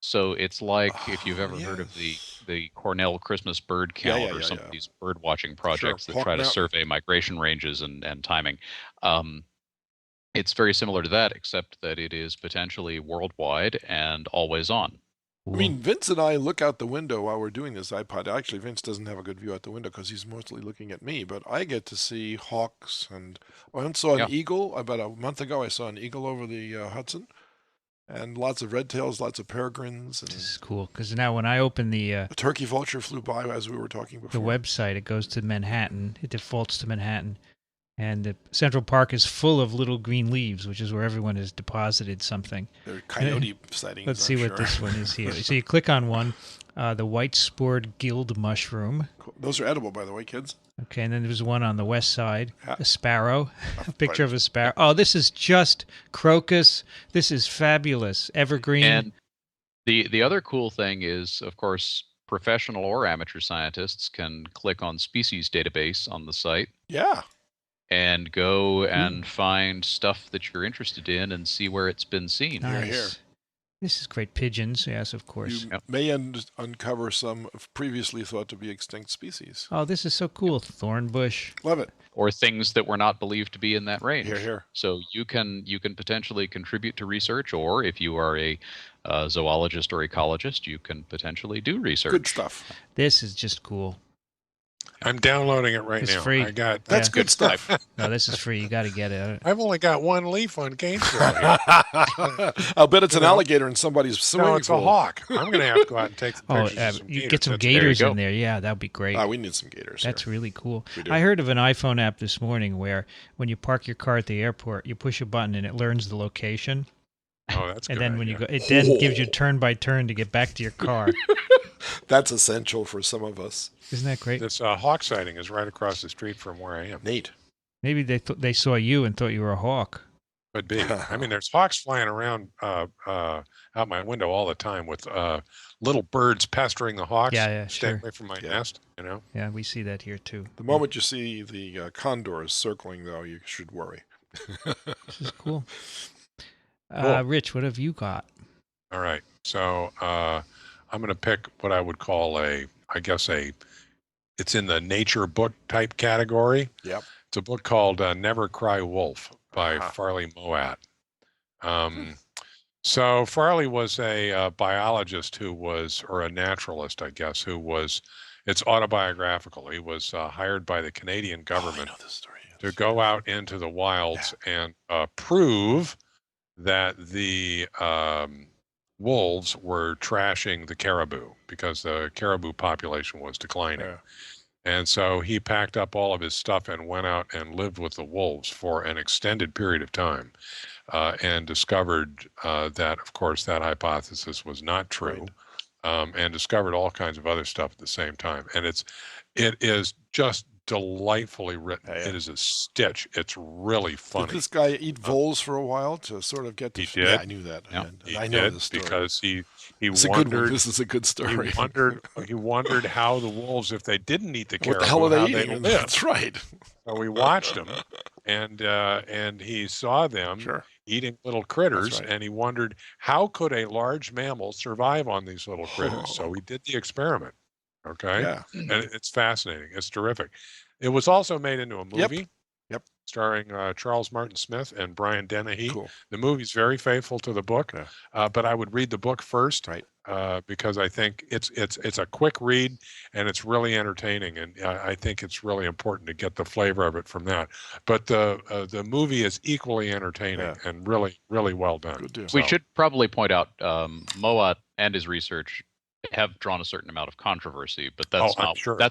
So it's like if you've ever heard of the Cornell Christmas bird count or some of these bird watching projects that try to survey migration ranges and timing. It's very similar to that, except that it is potentially worldwide and always on. I mean, Vince and I look out the window while we're doing this iPod. Actually, Vince doesn't have a good view out the window because he's mostly looking at me, but I get to see hawks. And I once saw an eagle. About a month ago, I saw an eagle over the Hudson. And lots of red tails, lots of peregrines. And this is cool, because now when I open a turkey vulture flew by as we were talking before. The website, it goes to Manhattan. It defaults to Manhattan. And the Central Park is full of little green leaves, which is where everyone has deposited something. They're coyote sightings. Let's see what this one is here. So you click on one, the white-spored gill mushroom. Cool. Those are edible, by the way, kids. Okay, and then there's one on the west side, a sparrow, a picture of a sparrow. Oh, this is just crocus. This is fabulous. Evergreen. And the other cool thing is, of course, professional or amateur scientists can click on species database on the site. Yeah. And go and find stuff that you're interested in and see where it's been seen. Nice. Here. This is great. Pigeons, yes, of course. You may uncover some previously thought to be extinct species. Oh, this is so cool. Thornbush. Love it. Or things that were not believed to be in that range. Here. So you can potentially contribute to research, or if you are a zoologist or ecologist, you can potentially do research. Good stuff. This is just cool. I'm downloading it right now. It's free. That's good stuff. No, this is free. You got to get it. I've only got one leaf on Gainesville. I'll bet it's an alligator in somebody's swimming pool. No, it's a hawk. I'm going to have to go out and take some pictures of some you gators. get some gators in there. Yeah, that would be great. We need some gators. That's really cool. I heard of an iPhone app this morning where when you park your car at the airport, you push a button and it learns the location. Oh, that's good. And then when you go, it then gives you turn by turn to get back to your car. That's essential for some of us. Isn't that great? This hawk sighting is right across the street from where I am. Neat. Maybe they saw you and thought you were a hawk. Could be. I mean, there's hawks flying around out my window all the time with little birds pestering the hawks. Stay away from my nest, you know? Yeah, we see that here too. The moment you see the condors circling, though, you should worry. This is cool. Rich, what have you got? All right. So I'm going to pick what I would call it's in the nature book type category. Yep. It's a book called Never Cry Wolf by Farley Moat. So Farley was a biologist or a naturalist, I guess, it's autobiographical. He was hired by the Canadian government to go out into the wilds and prove that the wolves were trashing the caribou because the caribou population was declining. Yeah. And so he packed up all of his stuff and went out and lived with the wolves for an extended period of time, and discovered that, of course, that hypothesis was not true, and discovered all kinds of other stuff at the same time. And it is just delightfully written. Yeah. It is a stitch. It's really funny. Did this guy eat voles for a while to sort of get to... He did. Yeah, I knew that. Yeah. I know this story. Because he it's wondered... a good one. This is a good story. He wondered how the wolves, if they didn't eat the caribou, what the hell are they how eating? they lived. That's right. So we watched them, and he saw them eating little critters, and he wondered, how could a large mammal survive on these little critters? So he did the experiment. Okay. Yeah. And it's fascinating. It's terrific. It was also made into a movie. Yep. Starring Charles Martin Smith and Brian Dennehy. Cool. The movie's very faithful to the book, but I would read the book first, because I think it's a quick read and it's really entertaining, and I think it's really important to get the flavor of it from that. But the movie is equally entertaining and really, really well done. Good deal. We should probably point out Moat and his research have drawn a certain amount of controversy, but that's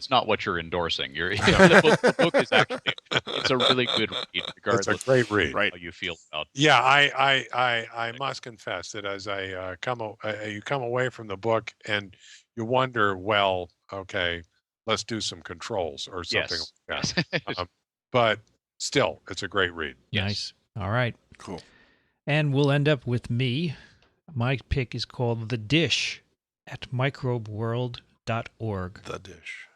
not what you're endorsing. The book is actually, it's a really good read, regardless. It's a great read. How you feel about. Yeah, I must confess that as you come away from the book and you wonder, well, okay, let's do some controls or something like that. But still, it's a great read. Yes. Nice. All right. Cool. And we'll end up with me. My pick is called The Dish at microbeworld.org. The Dish.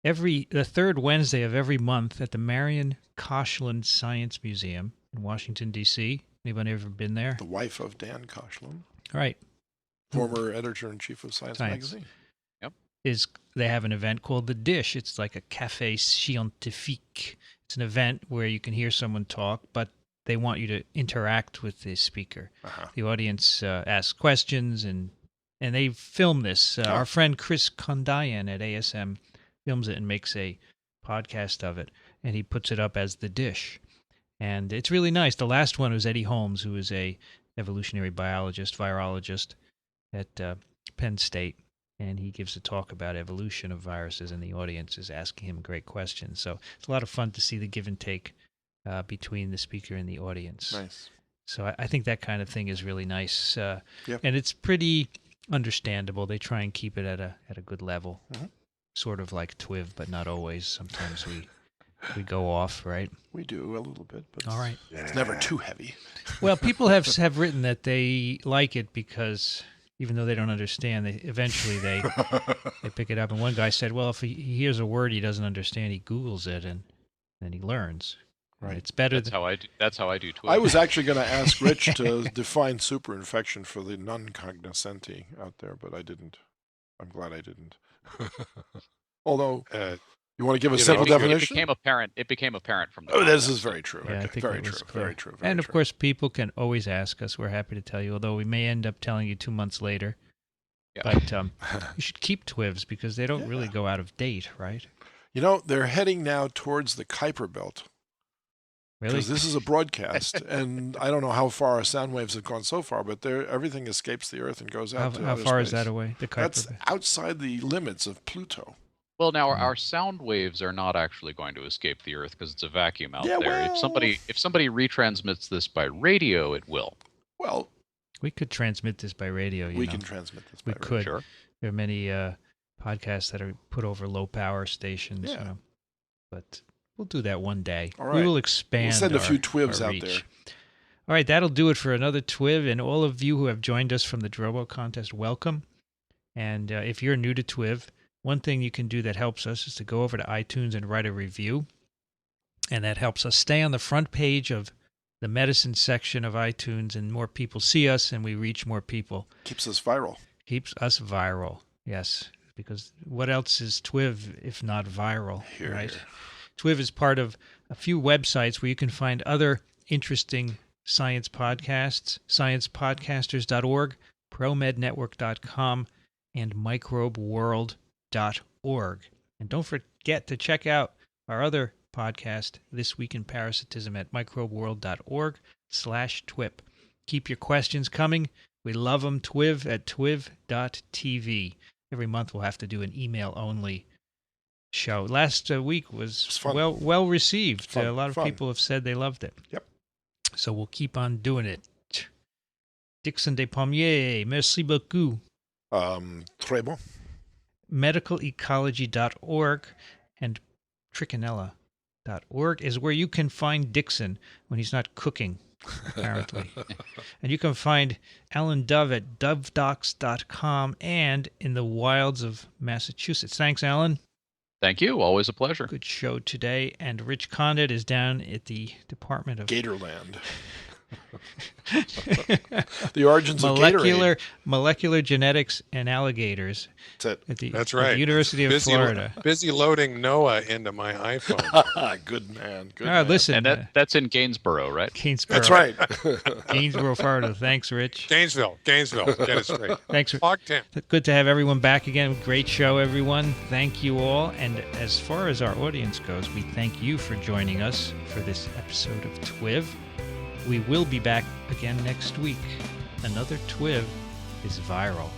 The third Wednesday of every month at the Marion Koshland Science Museum in Washington, D.C. Anybody ever been there? The wife of Dan Koshland. Right. Former editor-in-chief of Science Magazine. Yep. They have an event called The Dish. It's like a café scientifique. It's an event where you can hear someone talk, but they want you to interact with the speaker. The audience asks questions, and they film this. Our friend Chris Condit at ASM films it and makes a podcast of it, and he puts it up as The Dish. And it's really nice. The last one was Eddie Holmes, who is a evolutionary biologist, virologist at Penn State, and he gives a talk about evolution of viruses, and the audience is asking him great questions. So it's a lot of fun to see the give and take between the speaker and the audience. Nice. So I think that kind of thing is really nice. And it's pretty understandable. They try and keep it at a good level, sort of like TWiV, but not always. Sometimes we go off, right? We do a little bit, but all right. It's never too heavy. Well, people have written that they like it because even though they don't understand, eventually they pick it up. And one guy said, well, if he hears a word he doesn't understand, he Googles it and then he learns. Right. It's better. That's how I do TWiV. I was actually going to ask Rich to define superinfection for the non-cognoscenti out there, but I didn't. I'm glad I didn't. Although, you want to give a simple definition? It became apparent from the this is very true. Yeah, I think very true. Very true. And of course, people can always ask us. We're happy to tell you, although we may end up telling you 2 months later. Yeah. But you should keep TWiVs because they don't really go out of date, right? You know, they're heading now towards the Kuiper Belt. Really? Because this is a broadcast, and I don't know how far our sound waves have gone so far, but everything escapes the Earth and goes out to How outer far space. Is that away? The Kuiper That's Belt? outside the limits of Pluto. Well, now our sound waves are not actually going to escape the Earth because it's a vacuum out there. Well, if somebody retransmits this by radio, it will. Well, we could transmit this by radio. We can transmit this by radio. We could. Sure. There are many podcasts that are put over low power stations. Yeah. But we'll do that one day. All right. We will expand. We'll send a few TWiVs our out reach. there. All right, that'll do it for another TWiV. And all of you who have joined us from the Drobo contest, welcome. And if you're new to TWiV, one thing you can do that helps us is to go over to iTunes and write a review. And that helps us stay on the front page of the medicine section of iTunes, and more people see us and we reach more people. Keeps us viral. Keeps us viral, yes. Because what else is TWiV if not viral, right? TWiV is part of a few websites where you can find other interesting science podcasts, sciencepodcasters.org, promednetwork.com, and microbeworld.org. And don't forget to check out our other podcast, This Week in Parasitism, at microbeworld.org/TWIP. Keep your questions coming. We love them. TWiV at twiv.tv. Every month we'll have to do an email-only show. Last week was well received. A lot of people have said they loved it. Yep. So we'll keep on doing it. Dickson Despommier, merci beaucoup. Très bon. Medicalecology.org and Racaniello.org is where you can find Dickson when he's not cooking, apparently. And you can find Alan Dove at dovedocs.com and in the wilds of Massachusetts. Thanks, Alan. Thank you. Always a pleasure. Good show today. And Rich Condit is down at the Department of Gatorland. The origins of Gatorade. Molecular genetics and alligators. That's right. At the University of Florida. Busy loading NOAA into my iPhone. Good man. Good man. Listen. And that's in Gainsboro, right? Gainsboro. That's right. Gainsboro, Florida. Thanks, Rich. Gainesville. Get it straight. Thanks. Tim. Good to have everyone back again. Great show, everyone. Thank you all. And as far as our audience goes, we thank you for joining us for this episode of TWiV. We will be back again next week. Another TWiV is viral.